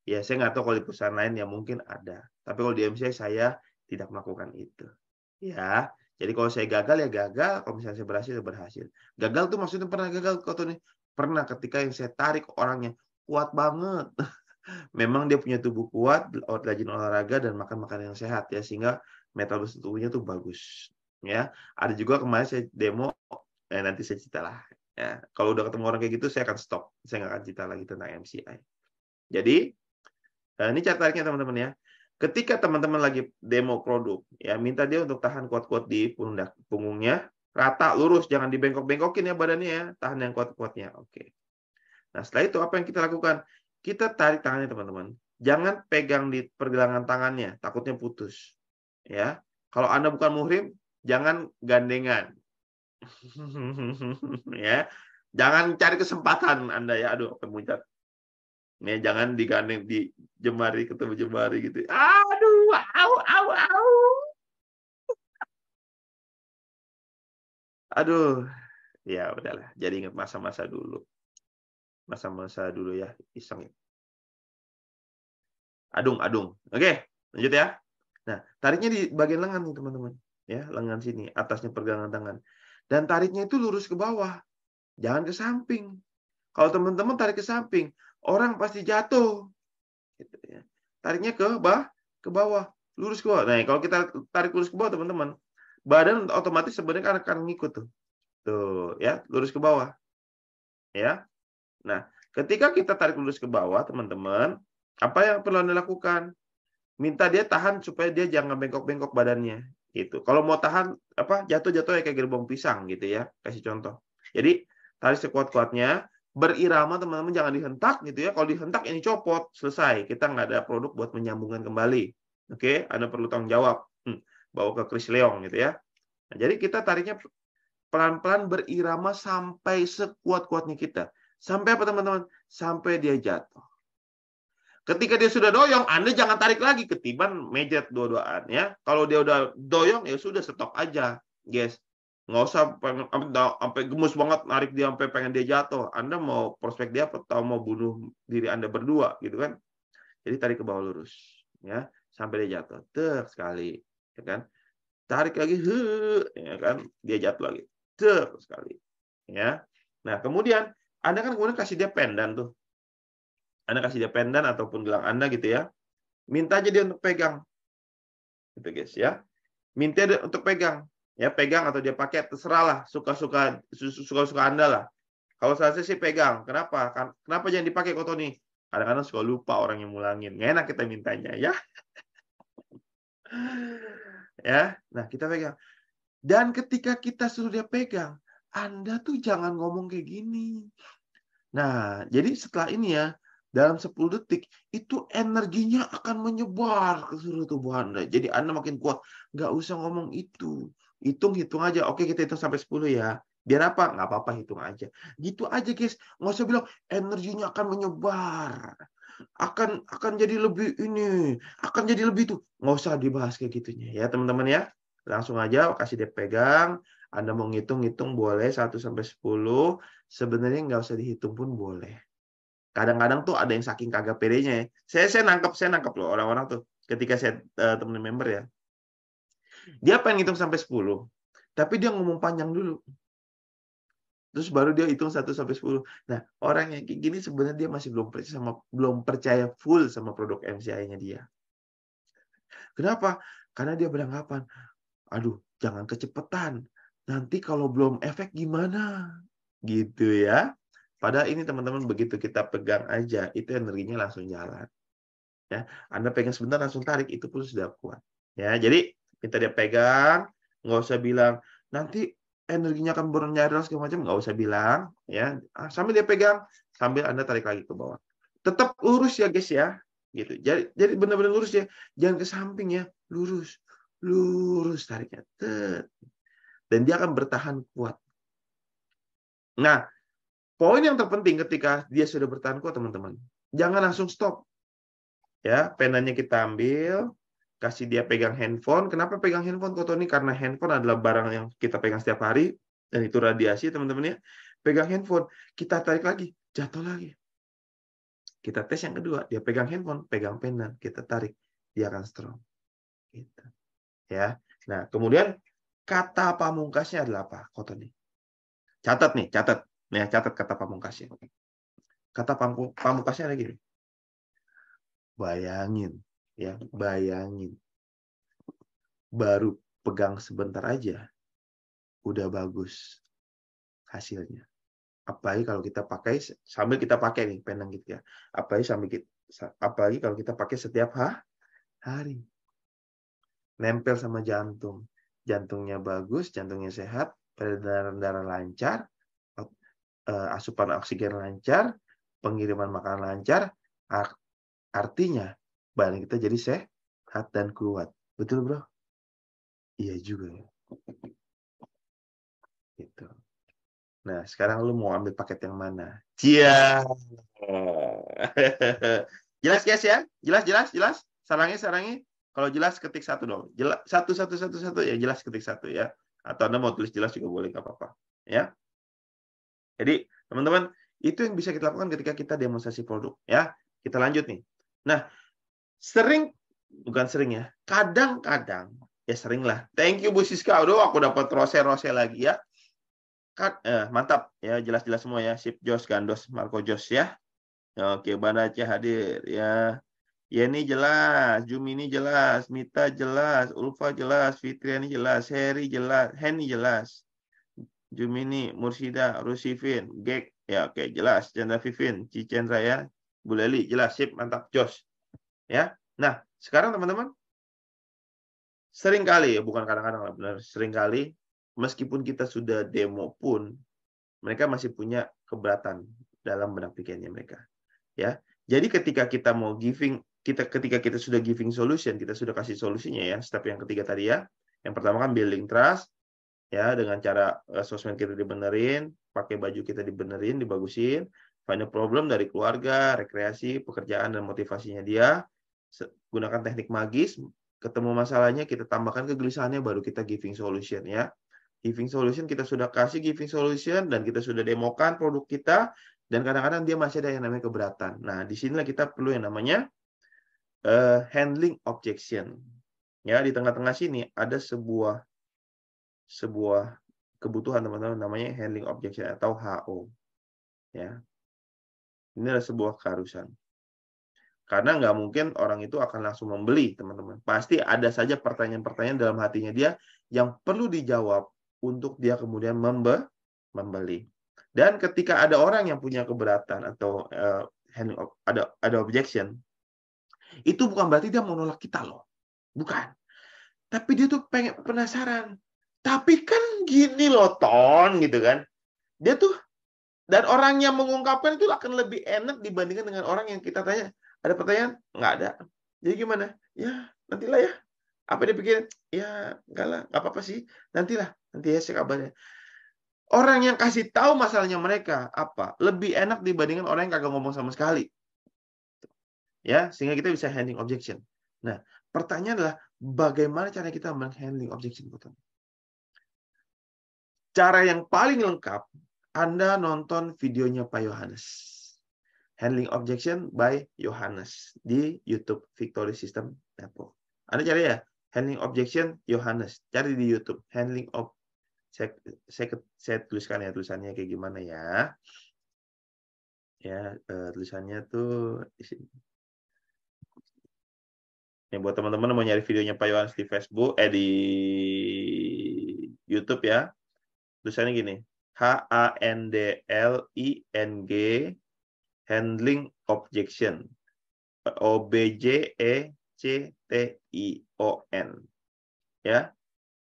Ya, saya nggak tahu kalau di perusahaan lain ya mungkin ada. Tapi kalau di MCI saya tidak melakukan itu. Ya, jadi kalau saya gagal ya gagal, kalau misalnya saya berhasil ya berhasil. Gagal tuh maksudnya pernah gagal kok tuh nih. Pernah ketika yang saya tarik orangnya kuat banget. Memang dia punya tubuh kuat, rajin olahraga dan makan makanan yang sehat ya sehingga metabolisme tubuhnya tuh bagus. Ya, ada juga kemarin saya demo nanti saya cerita lah. Ya, kalau udah ketemu orang kayak gitu saya akan stop. Saya nggak akan cerita lagi tentang MCI. Jadi ini cara tariknya teman-teman ya. Ketika teman-teman lagi demo produk, ya minta dia untuk tahan kuat-kuat di punggungnya, rata, lurus, jangan dibengkok-bengkokin ya badannya ya, tahan yang kuat-kuatnya. Oke. Nah, setelah itu apa yang kita lakukan? Kita tarik tangannya teman-teman. Jangan pegang di pergelangan tangannya, takutnya putus. Ya. Kalau Anda bukan muhrim, jangan gandengan. Ya. Jangan cari kesempatan Anda ya. Aduh, kemudian. Nih, jangan digandeng di jemari ketemu jemari gitu. Aduh, au, au, au. Aduh, ya udahlah. Jadi ingat masa-masa dulu. Masa-masa dulu ya, iseng. Adung, adung. Oke, lanjut ya. Nah, tariknya di bagian lengan nih, teman-teman. Ya, lengan sini, atasnya pergelangan tangan. Dan tariknya itu lurus ke bawah. Jangan ke samping. Kalau teman-teman tarik ke samping, orang pasti jatuh. Gitu ya. Tariknya ke bawah, lurus ke bawah. Nah, kalau kita tarik lurus ke bawah, teman-teman, badan otomatis sebenarnya akan ngikut tuh. Tuh, ya, lurus ke bawah. Ya. Nah, ketika kita tarik lurus ke bawah, teman-teman, apa yang perlu Anda lakukan? Minta dia tahan supaya dia jangan bengkok-bengkok badannya. Gitu. Kalau mau tahan apa jatuh-jatuh ya kayak gerbong pisang gitu ya. Kasih contoh. Jadi, tarik sekuat-kuatnya, berirama teman-teman, jangan dihentak gitu ya. Kalau dihentak ini copot, selesai. Kita nggak ada produk buat menyambungkan kembali. Oke, Anda perlu tanggung jawab. Bawa ke Chris Leong gitu ya. Nah, jadi kita tariknya pelan-pelan berirama sampai sekuat-kuatnya kita. Sampai apa teman-teman? Sampai dia jatuh. Ketika dia sudah doyong, Anda jangan tarik lagi, ketiban mejet dua-duaan ya. Kalau dia udah doyong ya sudah stop aja, guys. Nggak usah sampai gemes banget narik dia sampai pengen dia jatuh. Anda mau prospek dia atau mau bunuh diri Anda berdua gitu kan. Jadi tarik ke bawah lurus ya sampai dia jatuh. Sekali ya kan. Tarik lagi ya kan, dia jatuh lagi. Sekali ya. Nah, kemudian Anda kan kemudian kasih dia pendan tuh. Anda kasih dia pendan ataupun gelang Anda gitu ya. Minta aja dia untuk pegang. Gitu guys ya. Minta dia untuk pegang. Ya, pegang atau dia pakai terserahlah, suka-suka Anda lah. Kalau saya sih pegang. Kenapa? Kenapa jangan dipakai kok Tony? Kadang-kadang suka lupa orang yang mulangin. Nggak enak kita mintanya ya. Ya. Nah, kita pegang. Dan ketika kita suruh dia pegang, Anda tuh jangan ngomong kayak gini. Nah, jadi setelah ini ya, dalam 10 detik, itu energinya akan menyebar ke seluruh tubuh Anda. Jadi Anda makin kuat. Nggak usah ngomong itu. Hitung aja. Oke, kita hitung sampai 10 ya. Biar apa? Nggak apa-apa, hitung aja. Gitu aja, guys. Nggak usah bilang, energinya akan menyebar. Akan jadi lebih ini. Akan jadi lebih itu. Nggak usah dibahas kayak gitunya. Ya, teman-teman ya. Langsung aja kasih dia pegang. Anda mau ngitung-ngitung boleh 1 sampai 10. Sebenarnya nggak usah dihitung pun boleh. Kadang-kadang tuh ada yang saking kagak pedenya ya. Saya nangkep loh orang-orang tuh ketika saya temenin member ya. Dia pengen hitung sampai 10, tapi dia ngomong panjang dulu. Terus baru dia hitung 1 sampai 10. Nah, orang yang kayak gini sebenarnya dia masih belum percaya full sama produk MCI-nya dia. Kenapa? Karena dia beranggapan, aduh, jangan kecepatan. Nanti kalau belum efek gimana? Gitu ya. Padahal ini teman-teman begitu kita pegang aja, itu energinya langsung jalan. Ya, Anda pegang sebentar langsung tarik, itu pun sudah kuat. Ya, jadi minta dia pegang, nggak usah bilang nanti energinya akan bernyarel segala macam, nggak usah bilang, ya. Sambil dia pegang, sambil Anda tarik lagi ke bawah. Tetap lurus ya guys ya, gitu. Jadi benar-benar lurus ya, jangan ke samping ya, lurus, lurus tariknya, dan dia akan bertahan kuat. Nah, poin yang terpenting ketika dia sudah bertahan kuat, teman-teman, jangan langsung stop. Ya, penanya kita ambil, kasih dia pegang handphone. Kenapa pegang handphone, Ko Tony? Karena handphone adalah barang yang kita pegang setiap hari, dan itu radiasi, teman-teman ya. Pegang handphone, kita tarik lagi, jatuh lagi. Kita tes yang kedua, dia pegang handphone, pegang pena, kita tarik, dia akan strong. Gitu. Ya. Nah, kemudian kata pamungkasnya adalah apa, Ko Tony? Catat nih, catat. Nih, catat kata pamungkasnya. Kata pamungkasnya lagi. Bayangin, ya, bayangin. Baru pegang sebentar aja, udah bagus hasilnya. Apalagi kalau kita pakai sambil kita pakai nih penang gitu ya. Apalagi kalau kita pakai setiap hari. Nempel sama jantung. Jantungnya bagus, jantungnya sehat, peredaran darah lancar, asupan oksigen lancar, pengiriman makanan lancar. Artinya badan kita jadi sehat dan kuat. Betul, Bro? Iya juga ya. Gitu. Nah, sekarang lu mau ambil paket yang mana? Cia. Jelas guys ya? Jelas. Sarangi. Kalau jelas ketik satu dong. Jelas satu ya, jelas ketik satu ya. Atau Anda mau tulis jelas juga boleh, nggak apa-apa. Ya. Jadi, teman-teman, itu yang bisa kita lakukan ketika kita demonstrasi produk ya. Kita lanjut nih. Nah, bukan sering ya. Kadang-kadang ya sering lah. Thank you Bu Siska. Aduh, aku dapat rose lagi ya. Mantap ya, jelas semua ya. Sip Jos, Gandos, Marco Jos ya. Oke, Banace hadir ya. Yeni jelas, Jumini jelas, Mita jelas, Ulfa jelas, Fitriani jelas, Heri jelas, Henny jelas. Jumini, Mursida, Rusifin, Gek ya, oke jelas. Chandra Vivin, Cicendra ya. Bu Leli jelas, sip, mantap, Jos. Ya. Nah, sekarang teman-teman, sering kali ya, bukan kadang-kadang lah, benar, sering kali meskipun kita sudah demo pun mereka masih punya keberatan dalam benak pikirnya mereka. Ya. Jadi ketika kita sudah giving solution, kita sudah kasih solusinya ya, step yang ketiga tadi ya. Yang pertama kan building trust ya, dengan cara sosmed kita dibenerin, pakai baju kita dibenerin, dibagusin, find a problem dari keluarga, rekreasi, pekerjaan dan motivasinya dia. Gunakan teknik magis, ketemu masalahnya, kita tambahkan kegelisahannya, baru kita giving solution ya. Giving solution, kita sudah kasih giving solution dan kita sudah demokan produk kita, dan kadang-kadang dia masih ada yang namanya keberatan. Nah, disinilah kita perlu yang namanya handling objection. Ya, di tengah-tengah sini ada sebuah kebutuhan teman-teman, namanya handling objection atau HO. Ya, ini adalah sebuah keharusan. Karena nggak mungkin orang itu akan langsung membeli, teman-teman. Pasti ada saja pertanyaan-pertanyaan dalam hatinya dia yang perlu dijawab untuk dia kemudian membeli. Dan ketika ada orang yang punya keberatan atau ada objection, itu bukan berarti dia mau nolak kita loh. Bukan. Tapi dia tuh pengen penasaran. Tapi kan gini loh, Ton, gitu kan. Dia tuh, dan orang yang mengungkapkan itu akan lebih enak dibandingkan dengan orang yang kita tanya, ada pertanyaan? Nggak ada. Jadi gimana? Ya, nantilah ya. Apa dia pikirin? Ya, enggak lah. Nggak apa-apa sih. Nantilah. Nanti ya saya kabarnya. Orang yang kasih tahu masalahnya mereka, apa? Lebih enak dibandingkan orang yang kagak ngomong sama sekali. Ya, sehingga kita bisa handling objection. Nah, pertanyaan adalah, bagaimana cara kita menghandling objection? Cara yang paling lengkap, Anda nonton videonya Pak Yohanes. Handling Objection by Yohanes di YouTube Victory System Network. Anda cari ya, Handling Objection Yohanes. Cari di YouTube. Handling of saya tuliskan ya, tulisannya kayak gimana ya. Ya, tulisannya tuh di sini. Ya, buat teman-teman mau nyari videonya Pak Yohanes di Facebook, di YouTube ya. Tulisannya gini. HANDLING Handling Objection. OBJECTION. Ya.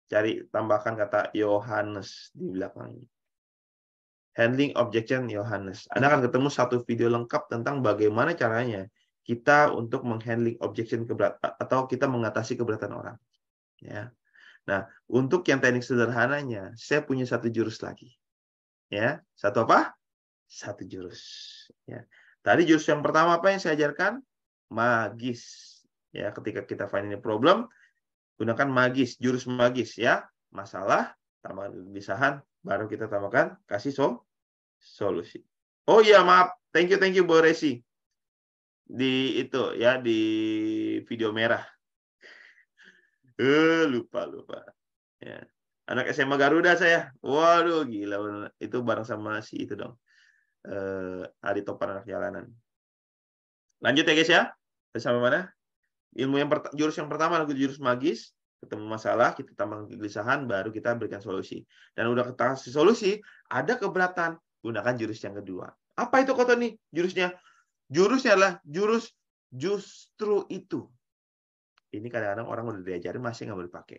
Cari tambahkan kata Yohanes di belakangnya. Handling objection Yohanes. Anda akan ketemu satu video lengkap tentang bagaimana caranya kita untuk menghandling objection atau kita mengatasi keberatan orang. Ya. Nah, untuk yang teknik sederhananya, saya punya satu jurus lagi. Ya, satu apa? Satu jurus. Ya. Tadi jurus yang pertama apa yang saya ajarkan? Magis. Ya, ketika kita find any problem, gunakan magis, jurus magis ya. Masalah, tambahkan kegelisahan, baru kita tambahkan kasih solusi. Oh iya, maaf. Thank you Bu Resi. Di itu ya, di video merah. Lupa. Ya. Anak SMA Garuda saya. Waduh, gila. Itu bareng sama si itu dong. Adi Topan anak jalanan. Lanjut ya guys ya. Sampai mana? Jurus yang pertama adalah jurus magis. Ketemu masalah, kita tambah kegelisahan, baru kita berikan solusi. Dan udah kita kasih solusi, ada keberatan, gunakan jurus yang kedua. Apa itu kata nih jurusnya? Jurusnya adalah jurus justru itu. Ini kadang-kadang orang udah diajarin masih nggak boleh pakai.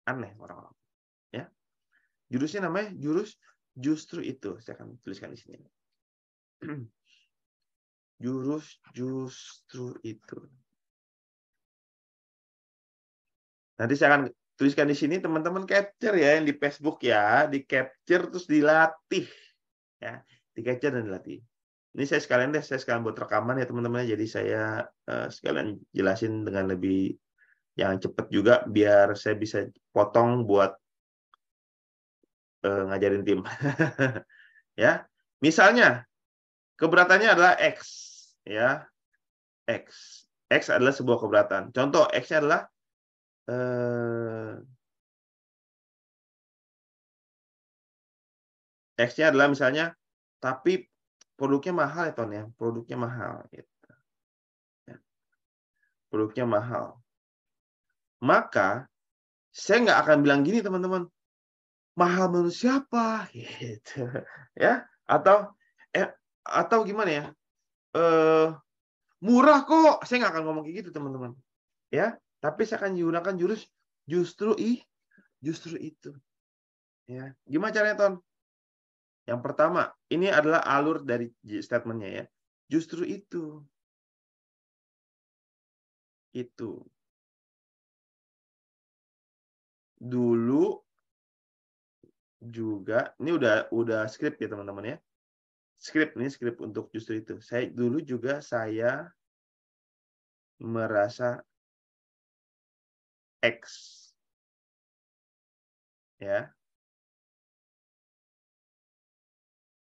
Aneh orang-orang. Ya. Jurusnya namanya jurus justru itu. Saya akan tuliskan di sini. Jurus justru itu. Nanti saya akan tuliskan di sini, teman-teman capture ya, yang di Facebook ya, di capture terus dilatih ya, di capture dan dilatih. Ini saya sekalian buat rekaman ya teman-teman, jadi saya sekalian jelasin dengan lebih yang cepat juga biar saya bisa potong buat ngajarin tim. Ya, misalnya keberatannya adalah X ya, X adalah sebuah keberatan. Contoh X-nya adalah X-nya adalah misalnya, tapi produknya mahal ya Ton ya, produknya mahal. Gitu. Produknya mahal. Maka saya nggak akan bilang gini teman-teman, mahal menurut siapa? Gitu. Ya, atau gimana ya? Murah kok. Saya nggak akan ngomong kayak gitu teman-teman. Ya, tapi saya akan menggunakan jurus justru itu. Ya, gimana caranya Ton? Yang pertama, ini adalah alur dari statementnya ya. Justru itu. Itu. Dulu juga, ini udah skrip ya teman-teman ya. Skrip untuk justru itu. Dulu juga saya merasa X. Ya.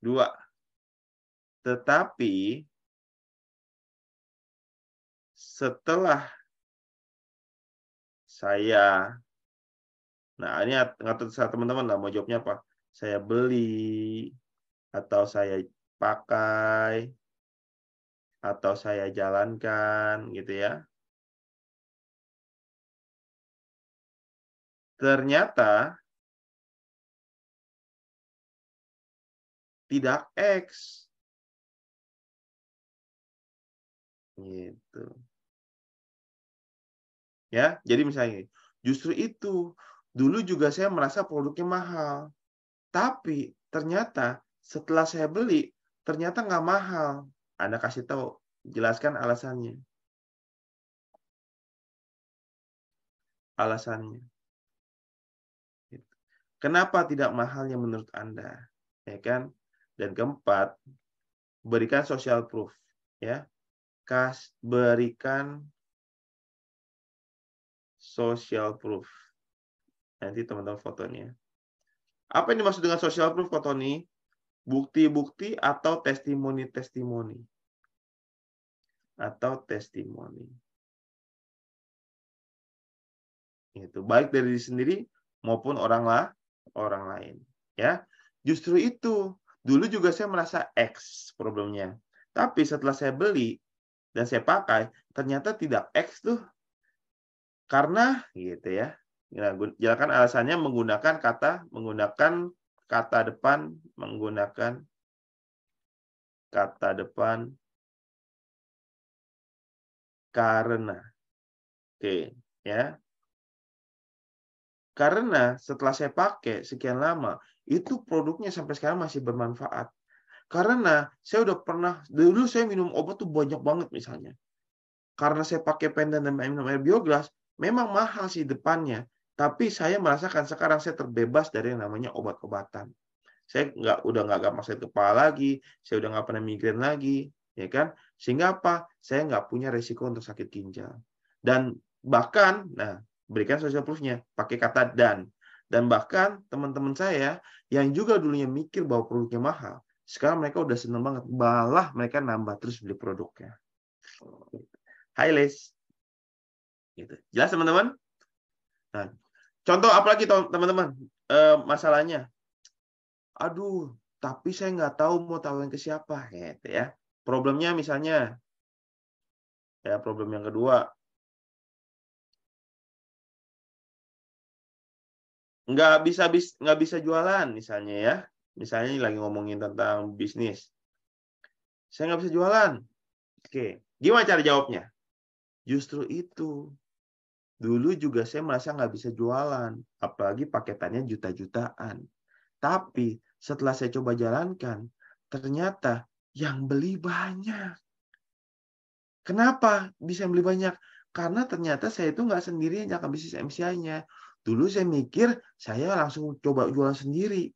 2. Tetapi setelah saya, nah ini ngatur teman-teman lah mau jawabnya apa. Saya beli, atau saya pakai, atau saya jalankan gitu ya. Ternyata tidak X. Gitu. Ya, jadi misalnya justru itu. Dulu juga saya merasa produknya mahal. Tapi ternyata setelah saya beli, ternyata nggak mahal. Anda kasih tahu, jelaskan alasannya. Alasannya. Kenapa tidak mahalnya menurut Anda? Ya kan? Dan keempat, berikan social proof. Ya, berikan social proof. Nanti teman-teman fotonya. Apa yang dimaksud dengan social proof, Kak Tony? Bukti-bukti atau testimoni-testimoni. Atau testimoni. Itu baik dari diri sendiri maupun orang lain. Ya, justru itu. Dulu juga saya merasa X problemnya. Tapi setelah saya beli dan saya pakai, ternyata tidak X tuh. Karena gitu ya. Nah, jelaskan alasannya menggunakan kata depan karena. Oke, ya. Karena setelah saya pakai sekian lama, itu produknya sampai sekarang masih bermanfaat. Karena saya udah pernah, dulu saya minum obat tuh banyak banget misalnya. Karena saya pakai Pandan dan minum air Bioglas, memang mahal sih depannya. Tapi saya merasakan sekarang saya terbebas dari yang namanya obat-obatan. Saya udah nggak gampang sakit kepala lagi, saya udah nggak pernah migrain lagi, ya kan? Sehingga apa? Saya nggak punya resiko untuk sakit ginjal. Dan bahkan, nah, berikan social proof-nya, pakai kata dan. Dan bahkan teman-teman saya yang juga dulunya mikir bahwa produknya mahal, sekarang mereka udah seneng banget, malah mereka nambah terus beli produknya. Hai Les. Gitu. Jelas teman-teman? Nah, contoh apa lagi teman-teman? Masalahnya, aduh, tapi saya nggak tahu mau tawarin ke siapa, gitu ya. Problemnya misalnya, ya problem yang kedua, nggak bisa jualan misalnya ya. Misalnya lagi ngomongin tentang bisnis, saya nggak bisa jualan. Oke, gimana cara jawabnya? Justru itu. Dulu juga saya merasa nggak bisa jualan, apalagi paketannya juta-jutaan. Tapi setelah saya coba jalankan, ternyata yang beli banyak. Kenapa bisa beli banyak? Karena ternyata saya itu nggak sendirian yang bisnis MCI-nya. Dulu saya mikir saya langsung coba jualan sendiri.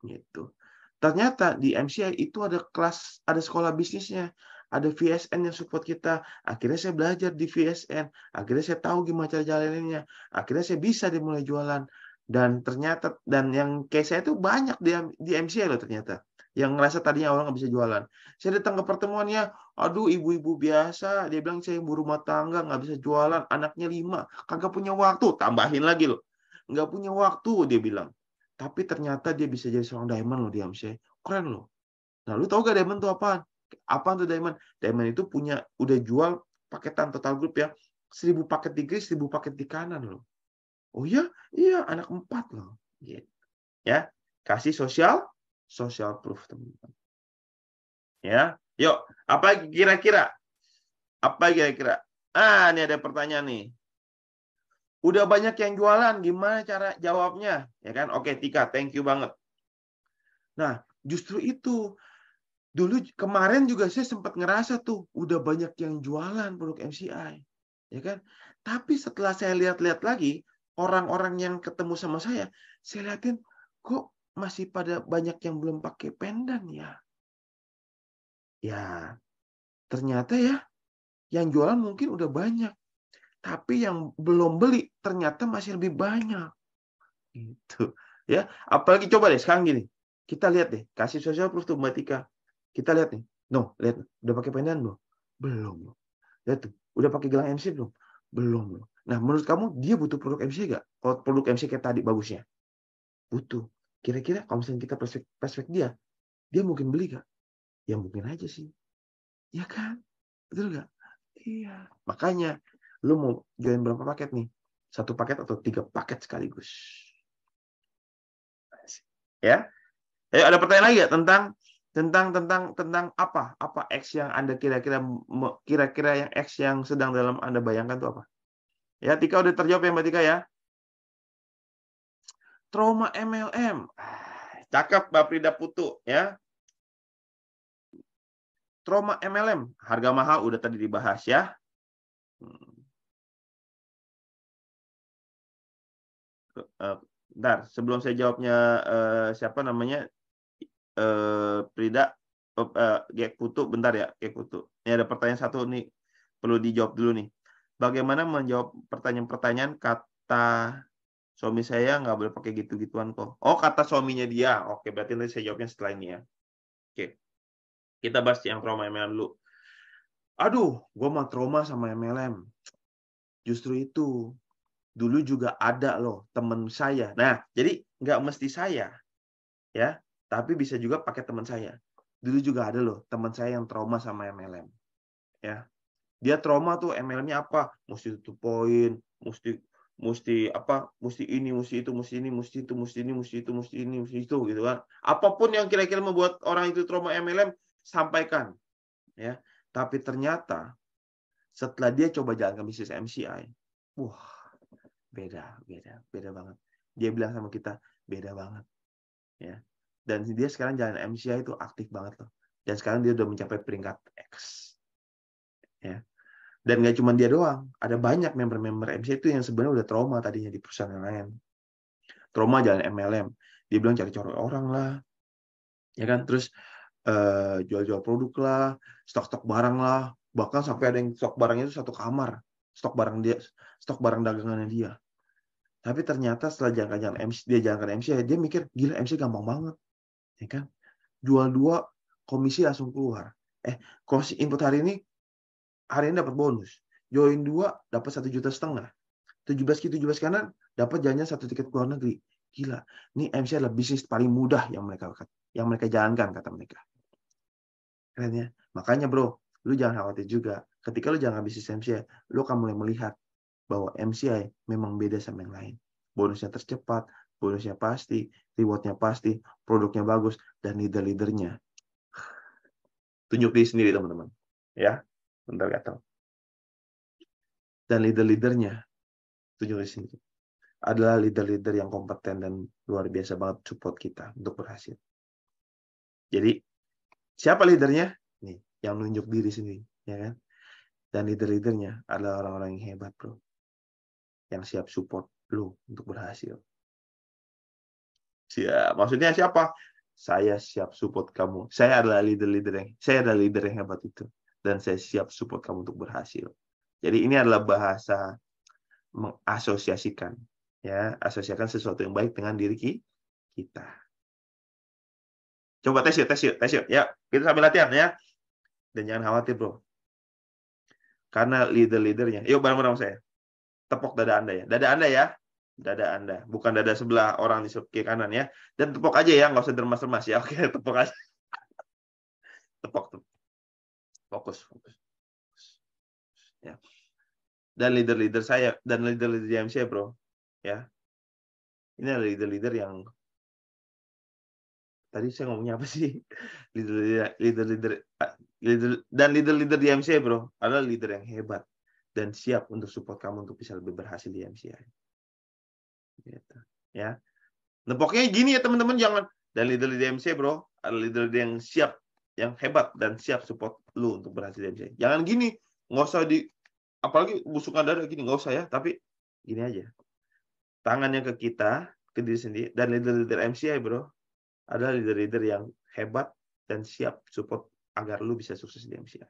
Gitu. Ternyata di MCI itu ada kelas, ada sekolah bisnisnya. Ada VSN yang support kita. Akhirnya saya belajar di VSN. Akhirnya saya tahu gimana cara jalaninnya. Akhirnya saya bisa dimulai jualan. Dan ternyata, dan yang kayak saya itu banyak di MCI loh ternyata. Yang ngerasa tadinya orang nggak bisa jualan. Saya datang ke pertemuannya, aduh ibu-ibu biasa. Dia bilang saya ibu rumah tangga, nggak bisa jualan. Anaknya 5, kagak punya waktu. Tambahin lagi loh. Nggak punya waktu, dia bilang. Tapi ternyata dia bisa jadi seorang diamond loh di MCI. Keren loh. Nah, lu tahu gak diamond itu apaan? Apaan tuh diamond? Diamond itu punya, udah jual paketan total group ya. 1000 paket di kiri, 1000 paket di kanan loh. Oh iya? Iya, anak 4 loh. Gitu. Ya, kasih social proof teman-teman. Ya, yuk, apa kira-kira? Apa kira-kira? Ah, ini ada pertanyaan nih. Udah banyak yang jualan, gimana cara jawabnya? Ya kan? Oke, Tika, thank you banget. Nah, justru itu. Dulu kemarin juga saya sempat ngerasa tuh udah banyak yang jualan produk MCI, ya kan? Tapi setelah saya lihat-lihat lagi orang-orang yang ketemu sama saya lihatin kok masih pada banyak yang belum pakai pendan ya. Ya, ternyata ya yang jualan mungkin udah banyak, tapi yang belum beli ternyata masih lebih banyak. Gitu. Ya, apalagi coba deh sekarang gini. Kita lihat deh, kasih social proof tuh Mbak Tika. Kita lihat nih. No, lihat. Udah pakai pendan belum? Belum. Lihat tuh. Udah pakai gelang MC belum? Belum. Nah, menurut kamu dia butuh produk MC nggak? Kalau produk MC kayak tadi bagusnya. Butuh. Kira-kira kalau misalnya kita perspek dia mungkin beli nggak? Ya mungkin aja sih. Ya kan? Betul nggak? Iya. Makanya, lu mau join berapa paket nih? 1 paket atau 3 paket sekaligus? Ya. Ayo, ada pertanyaan lagi ya tentang apa X yang Anda kira-kira yang X yang sedang dalam Anda bayangkan itu apa? Ya, Tika udah terjawab ya Mbak Tika ya. Trauma MLM. Cakep Mbak Frida Putu ya. Trauma MLM, harga mahal udah tadi dibahas ya. Bentar, sebelum saya jawabnya siapa namanya Frida Gek Putu, bentar ya Gek Putu. Ini ada pertanyaan satu nih perlu dijawab dulu nih. Bagaimana menjawab pertanyaan-pertanyaan kata suami saya nggak boleh pakai gitu-gituan kok. Oh, kata suaminya dia. Oke, berarti nanti saya jawabnya setelah ini ya. Oke. Kita bahas yang trauma MLM dulu. Aduh, gue mau trauma sama MLM. Justru itu. Dulu juga ada loh teman saya. Nah, jadi nggak mesti saya. Ya, tapi bisa juga pakai teman saya. Dulu juga ada loh teman saya yang trauma sama MLM. Ya. Dia trauma tuh MLM-nya apa? Mesti tutup poin, mesti ini, mesti itu, mesti ini, mesti itu, mesti ini, mesti itu, mesti ini, mesti itu gitu kan. Apapun yang kira-kira membuat orang itu trauma MLM, sampaikan. Ya. Tapi ternyata setelah dia coba jalankan bisnis MCI, wah, beda banget. Dia bilang sama kita, beda banget. Ya. Dan dia sekarang jalan MCI itu aktif banget loh. Dan sekarang dia udah mencapai peringkat X. Ya. Dan nggak cuma dia doang, ada banyak member-member MCI itu yang sebenarnya udah trauma tadinya di perusahaan yang lain. Trauma jalan MLM. Dia bilang cari-cari orang lah. Ya kan? Terus jual-jual produk lah, stok-stok barang lah, bahkan sampai ada yang stok barangnya itu satu kamar, stok barang dagangannya dia. Tapi ternyata setelah dia jalankan MC, dia mikir gila MC gampang banget, ya kan? Jual 2 komisi langsung keluar. Komisi input hari ini dapat bonus. Join 2 dapat 1,5 juta. 17 kanan dapat jalannya 1 tiket ke luar negeri. Gila, ini MC adalah bisnis paling mudah yang mereka jalankan, kata mereka. Keren ya. Makanya bro, lu jangan khawatir juga. Ketika lu jangan bisnis MCI, lu akan mulai melihat bahwa MCI memang beda sama yang lain. Bonusnya tercepat, bonusnya pasti, rewardnya pasti, produknya bagus, dan leader-leadernya. Tunjuk diri sendiri teman-teman. Ya, bentar gatal. Dan leader-leadernya, tunjuk diri sendiri. Adalah leader-leader yang kompeten dan luar biasa banget support kita untuk berhasil. Jadi, siapa leadernya? Nih, yang nunjuk diri sendiri, ya kan? Dan leader-leadernya adalah orang-orang yang hebat, bro. Yang siap support lu untuk berhasil. Siap. Maksudnya siapa? Saya siap support kamu. Saya adalah leader yang hebat itu. Dan saya siap support kamu untuk berhasil. Jadi ini adalah bahasa mengasosiasikan. Ya, asosiasikan sesuatu yang baik dengan diri kita. Coba tes yuk. Ya, kita sambil latihan ya. Dan jangan khawatir, bro. Karena leader-leadernya. Yuk bareng-bareng saya. Tepuk dada Anda ya. Dada Anda ya. Dada Anda. Bukan dada sebelah orang di kiri kanan ya. Dan tepuk aja ya. Nggak usah dermas-dermas ya. Oke, tepuk aja. Tepuk. Fokus. Ya. Dan leader-leader saya. Dan leader-leader yang saya, bro. Ya. Ini adalah leader-leader yang tadi saya ngomongnya apa sih? Leader dan leader di MCI, bro, adalah leader yang hebat dan siap untuk support kamu untuk bisa lebih berhasil di MCI. Gitu. Ya. Nepoknya gini ya teman-teman, jangan. Dan leader di MCI, bro, adalah leader yang siap, yang hebat dan siap support lu untuk berhasil di MCI. Jangan gini, nggak usah apalagi busukan dada gini, nggak usah ya. Tapi gini aja, tangannya ke kita, ke diri sendiri. Dan leader MCI, bro, adalah leader yang hebat dan siap support agar lu bisa sukses di MCI.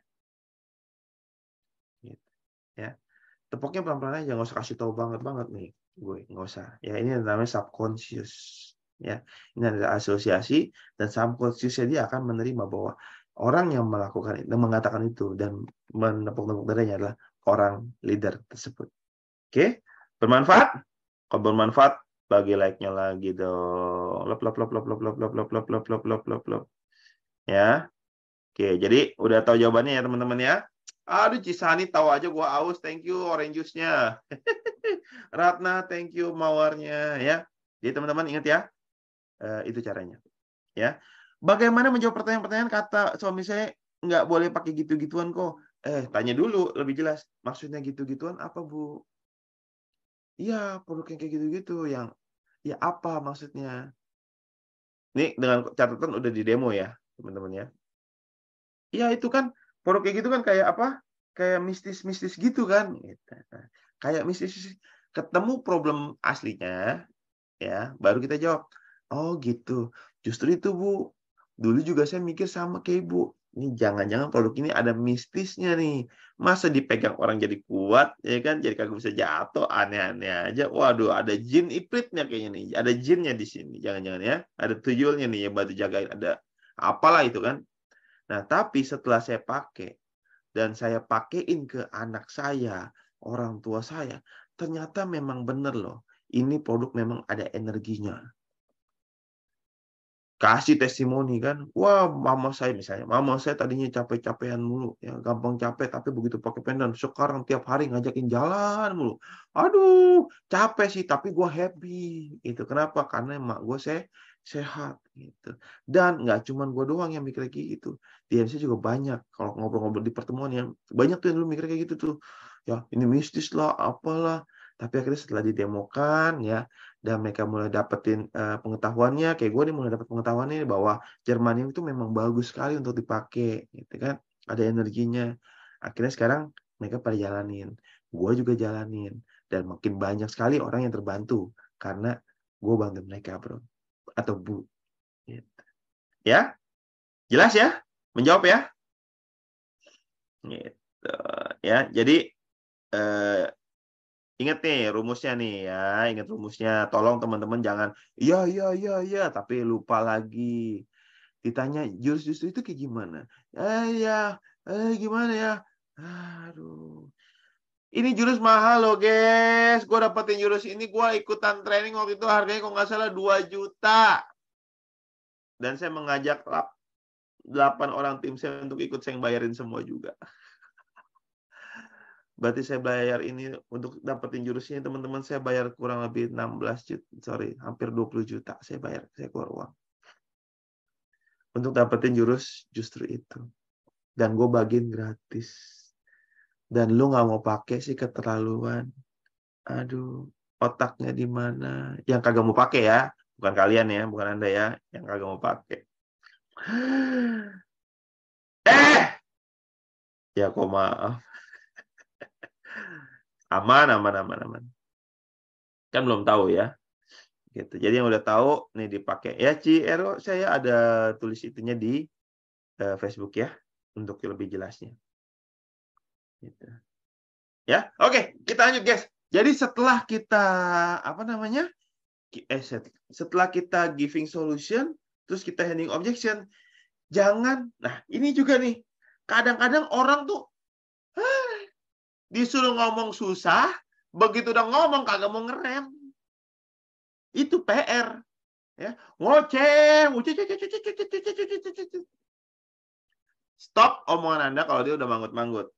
Gitu. Ya. Tepuknya pelan-pelan aja, nggak usah kasih tahu banget nih gue, nggak usah. Ya, ini namanya subconscious. Ya, ini adalah asosiasi dan subconscious dia akan menerima bahwa orang yang mengatakan itu dan menepuk-nepuk dadanya adalah orang leader tersebut. Oke? Bermanfaat? Kalau bermanfaat, bagi like-nya lagi dong. Lop. Ya. Oke, jadi udah tahu jawabannya ya teman-teman ya. Aduh, Cisani tahu aja gua aus. Thank you orange juice-nya. Ratna, thank you mawarnya ya. Jadi teman-teman ingat ya. Itu caranya. Ya. Bagaimana menjawab pertanyaan-pertanyaan kata suami saya nggak boleh pakai gitu-gituan kok. Tanya dulu lebih jelas. Maksudnya gitu-gituan apa, Bu? Iya, produk yang kayak gitu-gitu yang ya apa maksudnya? Ini dengan catatan udah di demo ya, teman-teman ya. Iya, itu kan produk kayak gitu kan kayak apa? Kayak mistis-mistis gitu kan. Gitu. Kayak mistis. Ketemu problem aslinya, ya, baru kita jawab. Oh gitu. Justru itu, Bu. Dulu juga saya mikir sama kayak Ibu. Ini jangan-jangan produk ini ada mistisnya nih. Masa dipegang orang jadi kuat, ya kan? Jadi kagak bisa jatuh, aneh-aneh aja. Waduh, ada jin ipritnya kayaknya nih. Ada jinnya di sini. Jangan-jangan ya. Ada tuyulnya nih ya, batu jagain. Ada apalah itu kan. Nah, tapi setelah saya pakai dan saya pakein ke anak saya, orang tua saya, ternyata memang benar loh. Ini produk memang ada energinya. Kasih testimoni kan, wah mama saya misalnya, mama saya tadinya capek-capean mulu, ya gampang capek, tapi begitu pakai pendan, sekarang tiap hari ngajakin jalan mulu. Aduh, capek sih, tapi gue happy. Itu kenapa? Karena emak gue sehat gitu. Dan nggak cuma gue doang yang mikir kayak gitu. Di MC juga banyak. Kalau ngobrol-ngobrol di pertemuan yang banyak tuh yang lu mikir kayak gitu tuh. Ya ini mistis lah, apalah. Tapi akhirnya setelah didemokan ya, dan mereka mulai dapetin pengetahuannya, kayak gue nih mulai dapet pengetahuannya bahwa Germanium itu memang bagus sekali untuk dipakai, gitu kan, ada energinya. Akhirnya sekarang mereka pada jalanin, gue juga jalanin, dan makin banyak sekali orang yang terbantu karena gue bantu mereka, bro atau bu, gitu. Ya, jelas ya, menjawab ya, gitu. Ya, jadi ingat nih rumusnya nih ya, ingat rumusnya. Tolong teman-teman jangan iya, tapi lupa lagi. Ditanya jurus justru itu kayak gimana? Gimana ya? Aduh. Ini jurus mahal loh, guys. Gue dapetin jurus ini, gue ikutan training waktu itu harganya kalau nggak salah 2 juta. Dan saya mengajak 8 orang tim saya untuk ikut, saya yang bayarin semua juga. Berarti saya bayar ini untuk dapetin jurusnya, teman-teman, saya bayar kurang lebih 16 juta, hampir 20 juta saya keluar uang. Untuk dapetin jurus justru itu. Dan gue bagiin gratis. Dan lu nggak mau pakai sih, keterlaluan. Aduh, otaknya di mana? Yang kagak mau pakai ya, bukan kalian ya, bukan Anda ya, yang kagak mau pakai. Ya kok maaf. Aman. Kan belum tahu ya. Gitu. Jadi yang udah tahu nih dipakai. Ya Ero, saya ada tulis itunya di Facebook ya untuk lebih jelasnya. Gitu. Ya, oke, kita lanjut guys. Jadi setelah kita setelah kita giving solution, terus kita handling objection, nah ini juga nih, kadang-kadang orang tuh disuruh ngomong susah, begitu udah ngomong kagak mau ngerem. Itu PR. Ya, ngoceh. Stop omongan Anda kalau dia udah manggut-manggut.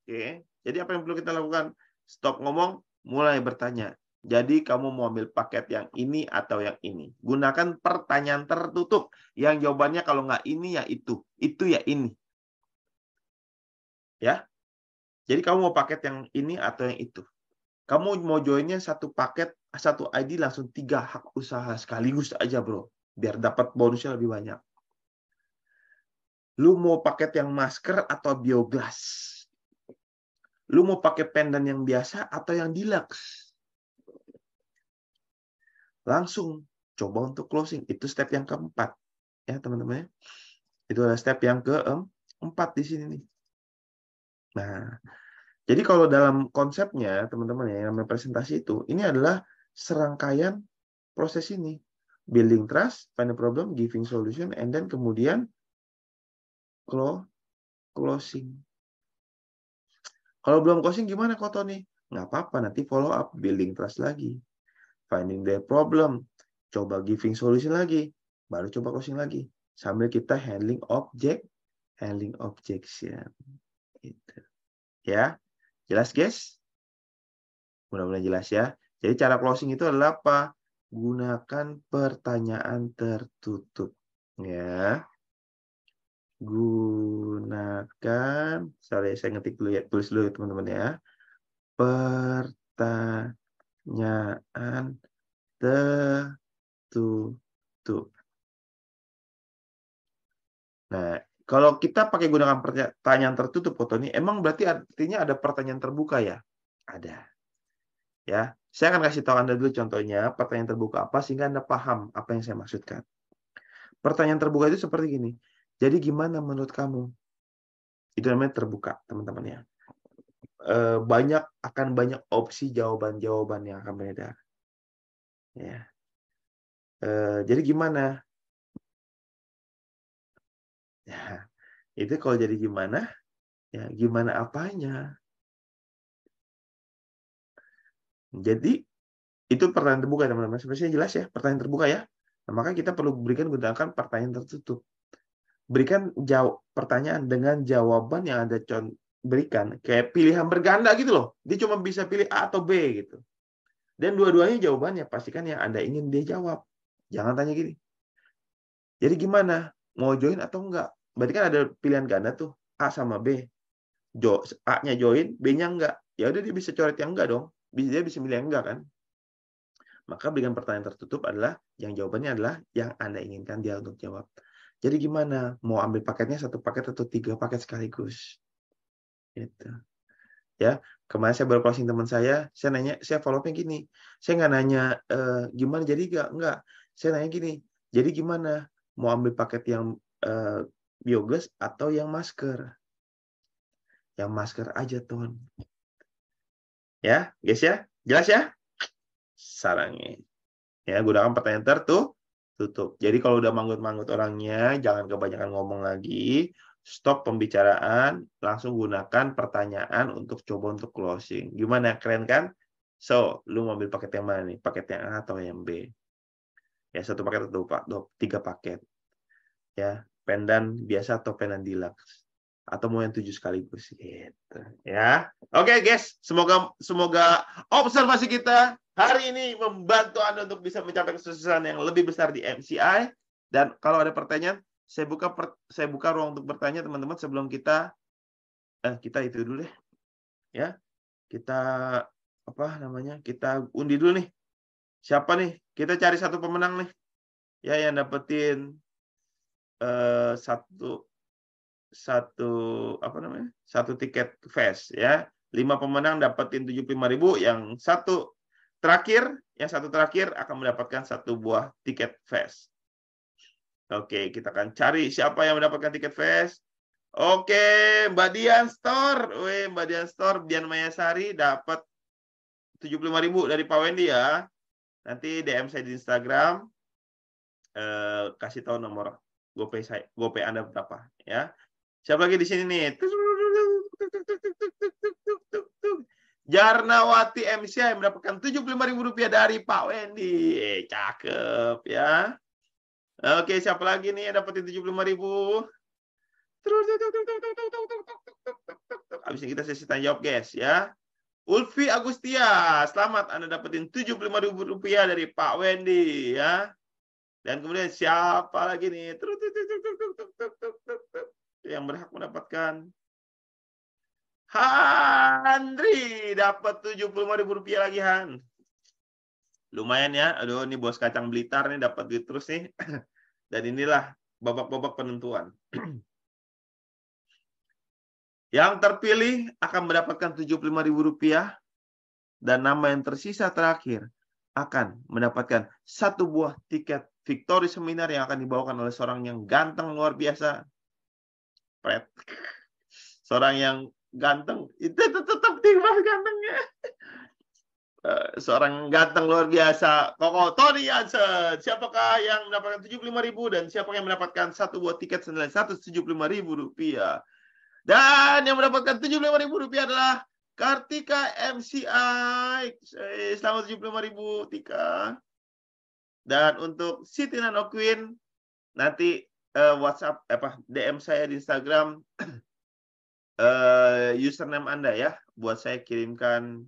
Oke. Jadi apa yang perlu kita lakukan? Stop ngomong, mulai bertanya. Jadi kamu mau ambil paket yang ini atau yang ini? Gunakan pertanyaan tertutup. Yang jawabannya kalau nggak ini ya itu ya ini. Ya. Jadi kamu mau paket yang ini atau yang itu? Kamu mau joinnya satu paket, satu ID langsung 3 hak usaha sekaligus aja, bro. Biar dapat bonusnya lebih banyak. Lu mau paket yang masker atau bioglass? Lu mau pakai pendan yang biasa atau yang deluxe? Langsung coba untuk closing. Itu step yang keempat. Ya, teman-teman. Itu adalah step yang keempat di sini nih. Nah, jadi kalau dalam konsepnya, teman-teman ya, yang namanya presentasi itu, ini adalah serangkaian proses ini. Building trust, find a problem, giving solution, and then kemudian closing. Kalau belum closing gimana kok Tony? Nggak apa-apa, nanti follow up, building trust lagi. Finding the problem, coba giving solution lagi, baru coba closing lagi. Sambil kita handling objection. Gitu. Ya, jelas guys? Mudah-mudahan jelas ya. Jadi cara closing itu adalah apa? Gunakan pertanyaan tertutup. Ya. Gunakan, saya ngetik dulu ya, tulis dulu ya teman-teman ya. Pertanyaan tertutup. Nah, kalau kita pakai gunakan pertanyaan tertutup foto ini, emang berarti artinya ada pertanyaan terbuka ya? Ada. Ya, saya akan kasih tahu Anda dulu contohnya pertanyaan terbuka apa sehingga Anda paham apa yang saya maksudkan. Pertanyaan terbuka itu seperti gini. Jadi gimana menurut kamu? Itu namanya terbuka, teman-teman ya. Akan banyak opsi jawaban-jawaban yang akan beredar. Ya. Jadi gimana? Ya, itu kalau jadi gimana? Ya, gimana apanya? Jadi itu pertanyaan terbuka, teman-teman. Sebenarnya jelas ya, pertanyaan terbuka ya. Nah, maka kita perlu gunakan pertanyaan tertutup. Berikan pertanyaan dengan jawaban yang Anda berikan. Kayak pilihan berganda gitu loh. Dia cuma bisa pilih A atau B gitu. Dan dua-duanya jawabannya pastikan yang Anda ingin dia jawab. Jangan tanya gini. Jadi gimana? Mau join atau enggak? Berarti kan ada pilihan ganda tuh. A sama B. A-nya join, B-nya enggak. Ya udah dia bisa coret yang enggak dong. dia bisa milih yang enggak kan? Maka berikan pertanyaan tertutup adalah yang jawabannya adalah yang Anda inginkan dia untuk jawab. Jadi gimana? Mau ambil paketnya 1 paket atau 3 paket sekaligus? Gitu. Ya, kemarin saya baru closing teman saya nanya, saya follow-up-nya gini. Saya nggak nanya gimana jadi enggak. Saya nanya gini, jadi gimana? Mau ambil paket yang biogas atau yang masker? Yang masker aja, Ton. Ya, guys ya? Jelas ya? Sarangnya. Ya, gunakan pertanyaan tertutup. Jadi kalau udah manggut-manggut orangnya, jangan kebanyakan ngomong lagi. Stop pembicaraan, langsung gunakan pertanyaan untuk coba untuk closing. Gimana? Keren kan? So, lu mau ambil paket yang mana nih? Paket yang A atau yang B? Ya, 1 paket atau 3 paket. Ya, pendan biasa atau pendan deluxe. Atau mau yang 7 sekaligus gitu. Ya. Oke, guys, semoga observasi kita hari ini membantu Anda untuk bisa mencapai kesuksesan yang lebih besar di MCI. Dan kalau ada pertanyaan, saya buka ruang untuk bertanya teman-teman sebelum kita itu dulu deh. Ya. Kita Kita undi dulu nih. Siapa nih? Kita cari satu pemenang nih. Ya, yang dapetin satu tiket fest ya. 5 pemenang dapetin 75.000, yang satu terakhir akan mendapatkan 1 buah tiket fest. Oke, kita akan cari siapa yang mendapatkan tiket fest. Oke, Mbak Dian Store. Mbak Dian Store, Dian Mayasari dapat 75.000 dari Pak Wendy ya. Nanti DM saya di Instagram. Kasih tahu nomor GoPay Anda berapa ya. Siapa lagi di sini nih? Jarnawati MCI mendapatkan Rp75.000 dari Pak Wendy. Cakep ya. Oke, siapa lagi nih yang dapetin 75.000? Habis ini kita sesi tanya jawab, guys ya. Ulfi Agustia, selamat Anda dapetin Rp75.000 dari Pak Wendy ya. Dan kemudian siapa lagi nih? Yang berhak mendapatkan Handri dapat Rp75.000 lagi, Han. Lumayan ya. Aduh, ini bos kacang Blitar nih dapat duit terus nih. Dan inilah babak-babak penentuan. Yang terpilih akan mendapatkan Rp75.000 dan nama yang tersisa terakhir akan mendapatkan 1 buah tiket Victory Seminar yang akan dibawakan oleh seorang yang ganteng luar biasa. Seorang yang ganteng itu tetap tinggal gantengnya. Seorang ganteng luar biasa, Koko Tony Hansen. Siapakah yang mendapatkan 75.000 dan siapa yang mendapatkan 1 buah tiket senilai Rp175.000? Dan yang mendapatkan Rp75.000 adalah Kartika MCI. Selamat 75.000 Tika. Dan untuk Siti Nano Queen, nanti WhatsApp DM saya di Instagram username Anda ya, buat saya kirimkan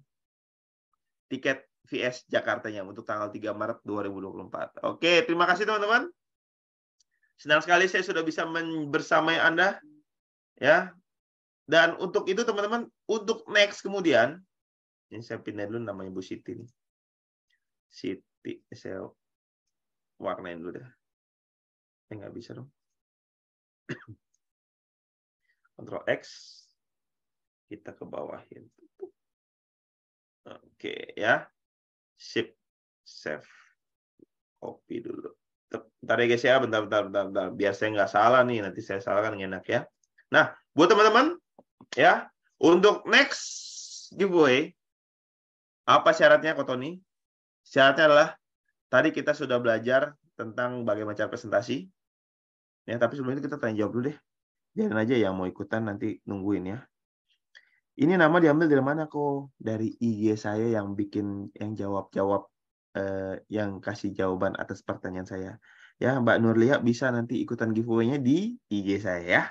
tiket VS Jakartanya untuk tanggal 3 Maret 2024. Oke, terima kasih teman-teman. Senang sekali saya sudah bisa bersamai Anda ya. Dan untuk itu teman-teman, untuk next kemudian, ini saya pindah dulu namanya Bu Siti nih. Siti, saya warnain dulu deh. Nggak bisa dong. Ctrl X, kita ke bawahin. Oke ya, sip, save, copy dulu. Bentar ya guys ya, bentar. Biar saya nggak salah nih, nanti saya salah kan enak ya. Nah, buat teman-teman ya, untuk next giveaway, apa syaratnya Ko Tony? Syaratnya adalah tadi kita sudah belajar tentang bagaimana cara presentasi. Ya, tapi sebelum itu kita tanya jawab dulu deh. Biarin aja yang mau ikutan nanti nungguin ya. Ini nama diambil dari mana kok? Dari IG saya yang jawab-jawab yang kasih jawaban atas pertanyaan saya. Ya, Mbak Nurlia bisa nanti ikutan giveaway-nya di IG saya ya.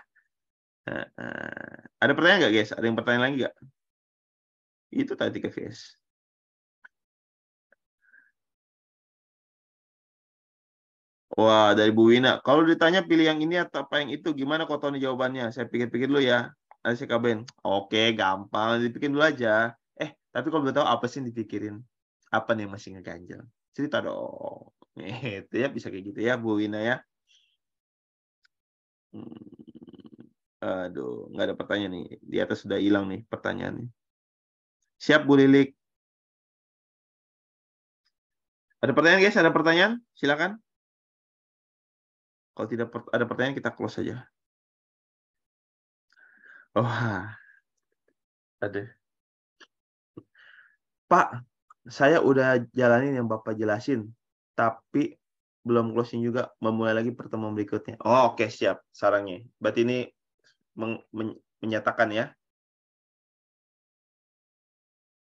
Ada pertanyaan nggak guys? Ada yang pertanyaan lagi nggak? Itu tadi ke VS. Wah, dari Bu Wina. Kalau ditanya pilih yang ini atau apa yang itu, gimana kok Tony jawabannya? Saya pikir-pikir dulu ya. Ada si Kaben. Oke, gampang. Dipikir dulu aja. Tapi kalau boleh tahu apa sih yang dipikirin? Apa nih yang masih ngeganjel? Cerita dong. Itu ya bisa kayak gitu ya, Bu Wina ya. Aduh, nggak ada pertanyaan nih. Di atas sudah hilang nih pertanyaannya. Siap, Bu Lilik. Ada pertanyaan, guys? Ada pertanyaan? Silakan. Kalau tidak ada pertanyaan, kita close saja. Oh, ada. Pak, saya udah jalanin yang Bapak jelasin, tapi belum closing juga, memulai lagi pertemuan berikutnya. Oh, oke, siap sarannya. Berarti ini menyatakan ya.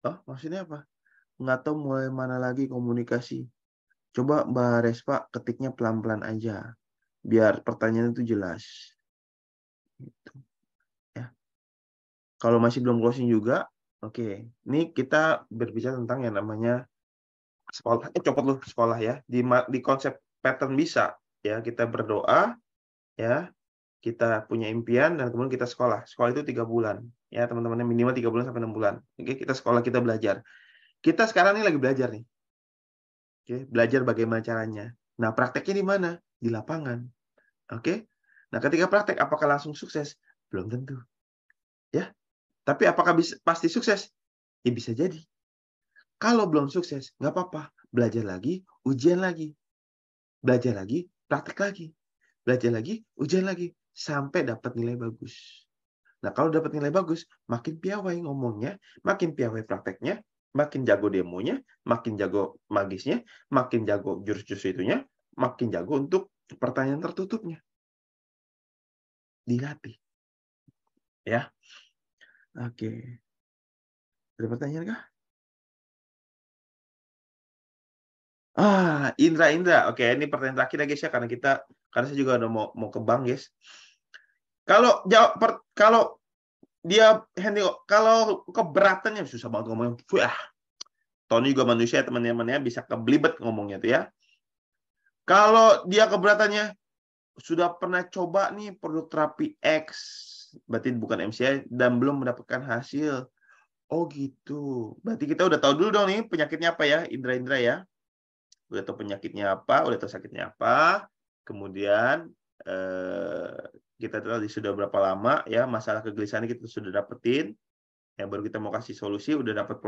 Oh, maksudnya apa? Nggak tahu mulai mana lagi komunikasi. Coba Mbak Respa ketiknya pelan-pelan aja, biar pertanyaan itu jelas. Gitu. Ya. Kalau masih belum closing juga, oke. Ini kita berbicara tentang yang namanya sekolah. Copot lu sekolah ya. Di konsep pattern bisa ya, kita berdoa ya, kita punya impian dan kemudian kita sekolah. Sekolah itu 3 bulan ya, teman-teman, minimal 3 bulan sampai 6 bulan. Oke, kita sekolah, kita belajar. Kita sekarang ini lagi belajar nih. Oke, belajar bagaimana caranya. Nah, prakteknya di mana? Di lapangan. Oke. Nah, ketika praktek apakah langsung sukses? Belum tentu. Ya. Tapi apakah pasti sukses? Ya bisa jadi. Kalau belum sukses, nggak apa-apa. Belajar lagi, ujian lagi. Belajar lagi, praktek lagi. Belajar lagi, ujian lagi. Sampai dapat nilai bagus. Nah, kalau dapat nilai bagus, makin piawai ngomongnya, makin piawai prakteknya, makin jago demonya, makin jago magisnya, makin jago jurus-jurus itunya, makin jago untuk pertanyaan tertutupnya. Dilatih. Ya. Oke. Ada pertanyaan kah? Indra. Oke, ini pertanyaan terakhir ya guys ya, karena saya juga udah mau ke bank, guys. Kalau dia kalau keberatannya susah banget ngomongnya. Tony juga manusia, teman-temannya bisa kebelibet ngomongnya tuh ya. Kalau dia keberatannya sudah pernah coba nih produk terapi X, berarti bukan MCI dan belum mendapatkan hasil. Oh gitu. Berarti kita udah tahu dulu dong nih penyakitnya apa ya, Indra ya. Udah tahu penyakitnya apa, udah tahu sakitnya apa. Kemudian kita tahu sudah berapa lama ya masalah kegelisahan kita sudah dapetin. Yang baru kita mau kasih solusi, udah dapat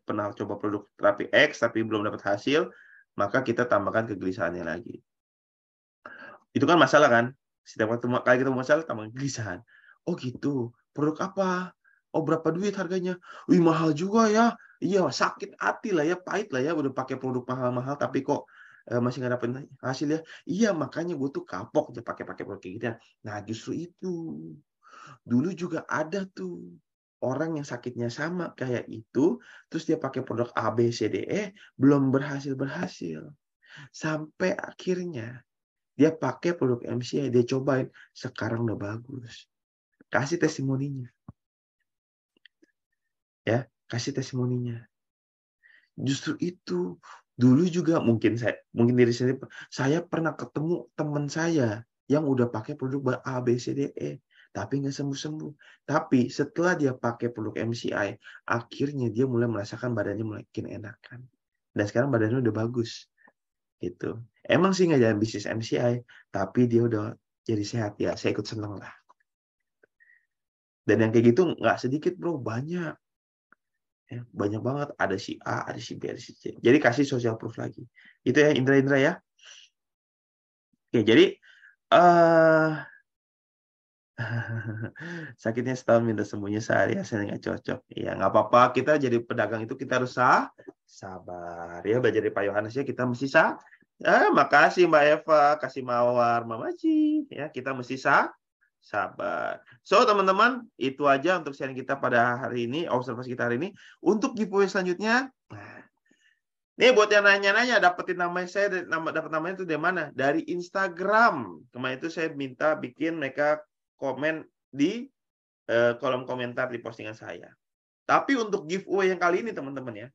pernah coba produk terapi X tapi belum dapat hasil, maka kita tambahkan kegelisahannya lagi. Itu kan masalah kan? Setiap kali kita masalah tambah kegelisahan. Oh gitu. Produk apa? Oh berapa duit harganya? Wih mahal juga ya. Iya sakit hati lah ya, pahit lah ya. Udah pakai produk mahal-mahal tapi kok masih nggak dapet hasil ya. Iya makanya gue tuh kapok aja pakai produk kayak gitu. Nah justru itu. Dulu juga ada tuh orang yang sakitnya sama kayak itu, terus dia pakai produk A, B, C, D, E, belum berhasil. Sampai akhirnya dia pakai produk MCI, dia cobain, sekarang udah bagus. Kasih testimoninya. Ya, kasih testimoninya. Justru itu. Dulu juga mungkin diri saya pernah ketemu teman saya yang udah pakai produk A, B, C, D, E, tapi nggak sembuh-sembuh. Tapi setelah dia pakai produk MCI, akhirnya dia mulai merasakan badannya makin enakan. Dan sekarang badannya udah bagus. Gitu. Emang sih nggak jalan bisnis MCI, tapi dia udah jadi sehat ya. Saya ikut seneng lah. Dan yang kayak gitu nggak sedikit bro, banyak. Ya, banyak banget. Ada si A, ada si B, ada si C. Jadi kasih social proof lagi. Itu ya Indra ya. Oke, jadi sakitnya setahun minta sembuhnya sehari, hasilnya nggak cocok. Ya nggak apa-apa. Kita jadi pedagang itu kita harus sabar. Ya belajar dari Pak Yohanes ya, kita mesti makasih Mbak Eva, kasih Mawar, Mama Ci. Ya kita mesti sabar. So teman-teman, itu aja untuk sharing kita pada hari ini, observasi kita hari ini. Untuk giveaway selanjutnya, nih buat yang nanya-nanya, dapetin namanya saya, dapat namanya itu dari mana? Dari Instagram. Kemarin itu saya minta bikin mereka komen di kolom komentar di postingan saya. Tapi untuk giveaway yang kali ini teman-teman ya.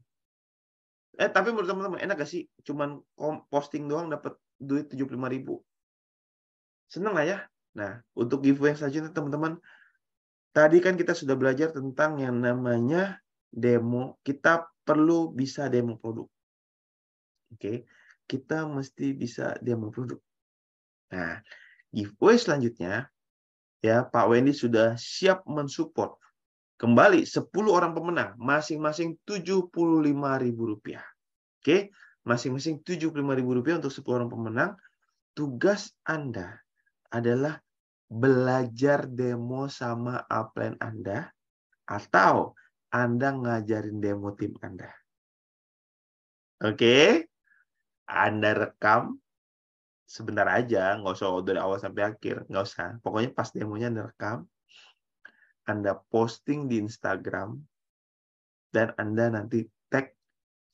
Tapi menurut teman-teman enak gak sih? Cuman posting doang dapat duit 75.000. Seneng lah ya. Nah, untuk giveaway yang selanjutnya teman-teman, tadi kan kita sudah belajar tentang yang namanya demo, kita perlu bisa demo produk. Oke, kita mesti bisa demo produk. Nah, giveaway selanjutnya, ya Pak Wendy sudah siap mensupport kembali 10 orang pemenang, masing-masing Rp75.000. Oke, masing-masing Rp75.000 untuk 10 orang pemenang. Tugas Anda adalah belajar demo sama upline Anda, atau Anda ngajarin demo tim Anda. Oke, Anda rekam sebentar aja, nggak usah dari awal sampai akhir, nggak usah. Pokoknya pas demonya Anda rekam, Anda posting di Instagram, dan Anda nanti tag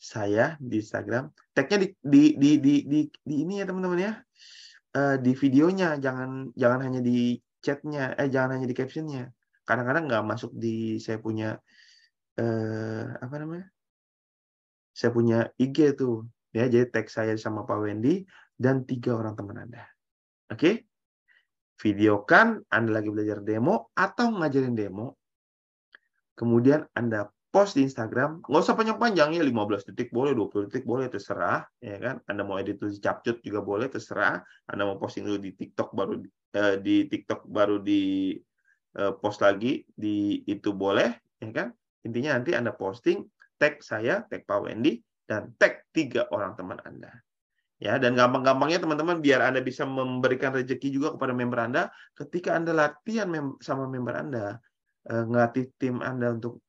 saya di Instagram. Tagnya di ini ya teman-teman ya, di videonya, jangan hanya di chatnya, jangan hanya di captionnya. Kadang-kadang nggak masuk di saya punya apa namanya? Saya punya IG tuh, ya. Jadi tag saya sama Pak Wendy dan 3 orang teman Anda. Oke? Videokan Anda lagi belajar demo atau ngajarin demo. Kemudian Anda post di Instagram, nggak usah panjang-panjang ya, 15 detik boleh, 20 detik boleh, terserah, ya kan? Anda mau edit tulis capcut juga boleh, terserah. Anda mau posting dulu di TikTok baru di post lagi di itu boleh, ya kan? Intinya nanti Anda posting, tag saya, tag Pak Wendy, dan tag 3 orang teman Anda. Ya, dan gampang-gampangnya teman-teman, biar Anda bisa memberikan rezeki juga kepada member Anda, ketika Anda latihan sama member Anda, ngelatih tim Anda untuk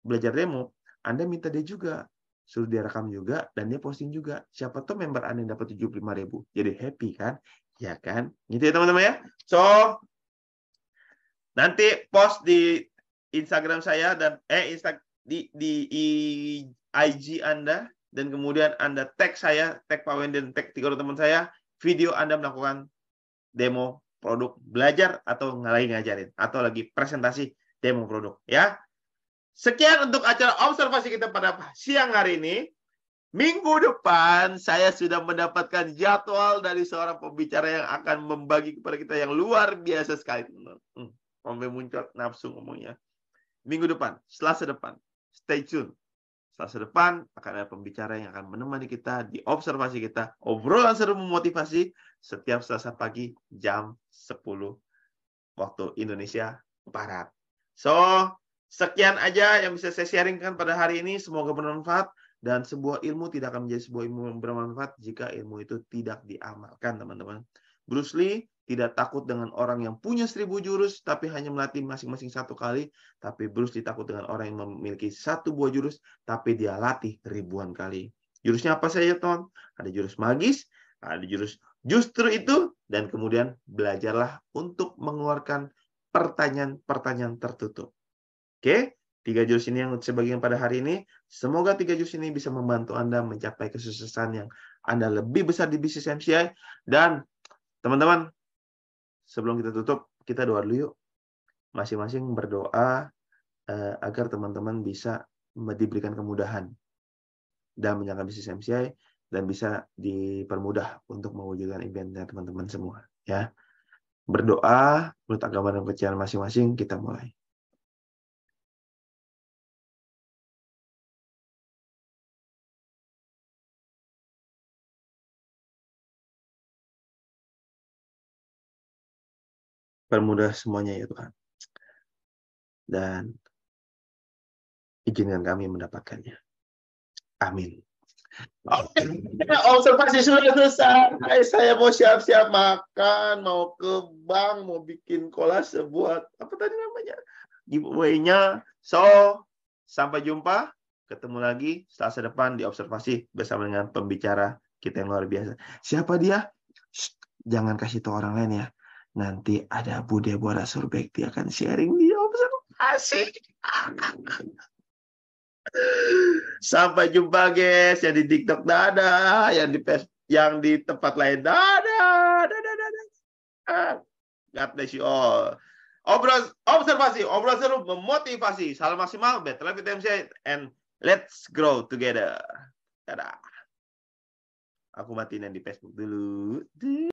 belajar demo, Anda minta dia juga, suruh dia rekam juga, dan dia posting juga. Siapa tahu member Anda yang dapat 75.000. Jadi happy kan? Ya kan? Gitu ya teman-teman ya. So, nanti post di Instagram saya dan di IG Anda, dan kemudian Anda tag saya, tag Pak Wendy, dan tag 3 orang teman saya, video Anda melakukan demo produk belajar atau lagi ngajarin atau lagi presentasi demo produk ya. Sekian untuk acara observasi kita pada siang hari ini. Minggu depan saya sudah mendapatkan jadwal dari seorang pembicara yang akan membagi kepada kita yang luar biasa sekali. Sampai muncul nafsu ngomongnya. Minggu depan, Selasa depan. Stay tune. Selasa depan akan ada pembicara yang akan menemani kita di observasi kita. Obrolan seru memotivasi setiap Selasa pagi jam 10 waktu Indonesia Barat. So, sekian aja yang bisa saya sharingkan pada hari ini. Semoga bermanfaat. Dan sebuah ilmu tidak akan menjadi sebuah ilmu yang bermanfaat jika ilmu itu tidak diamalkan, teman-teman. Bruce Lee tidak takut dengan orang yang punya 1000 jurus, tapi hanya melatih masing-masing 1 kali. Tapi Bruce Lee takut dengan orang yang memiliki 1 buah jurus, tapi dia latih ribuan kali. Jurusnya apa saja, teman? Ada jurus magis, ada jurus justru itu, dan kemudian belajarlah untuk mengeluarkan pertanyaan-pertanyaan tertutup. Oke? 3 jurus ini yang saya bagikan pada hari ini. Semoga 3 jurus ini bisa membantu Anda mencapai kesuksesan yang Anda lebih besar di bisnis MCI. Dan teman-teman, sebelum kita tutup, kita doa dulu yuk. Masing-masing berdoa agar teman-teman bisa diberikan kemudahan dalam menjalankan bisnis MCI dan bisa dipermudah untuk mewujudkan impiannya teman-teman semua. Ya, berdoa menurut agama dan kepercayaan masing-masing. Kita mulai. Permudah semuanya ya Tuhan. Dan izinkan kami mendapatkannya. Amin. Oke, observasi sudah selesai. Saya mau siap-siap makan, mau ke bank, mau bikin kolase buat apa tadi namanya? Giveaway-nya. So, sampai jumpa. Ketemu lagi Selasa depan di observasi bersama dengan pembicara kita yang luar biasa. Siapa dia? Shh, jangan kasih tahu orang lain ya. Nanti ada Bu Deborah Surbekti akan sharing di observasi. Sampai jumpa guys, yang di TikTok dadah, yang di Facebook, yang di tempat lain dadah, dadah, dadah. God bless you all. Observasi, obrolan seru memotivasi. Salam maksimal, better life with MCI, and let's grow together. Dadah. Aku matiin yang di Facebook dulu.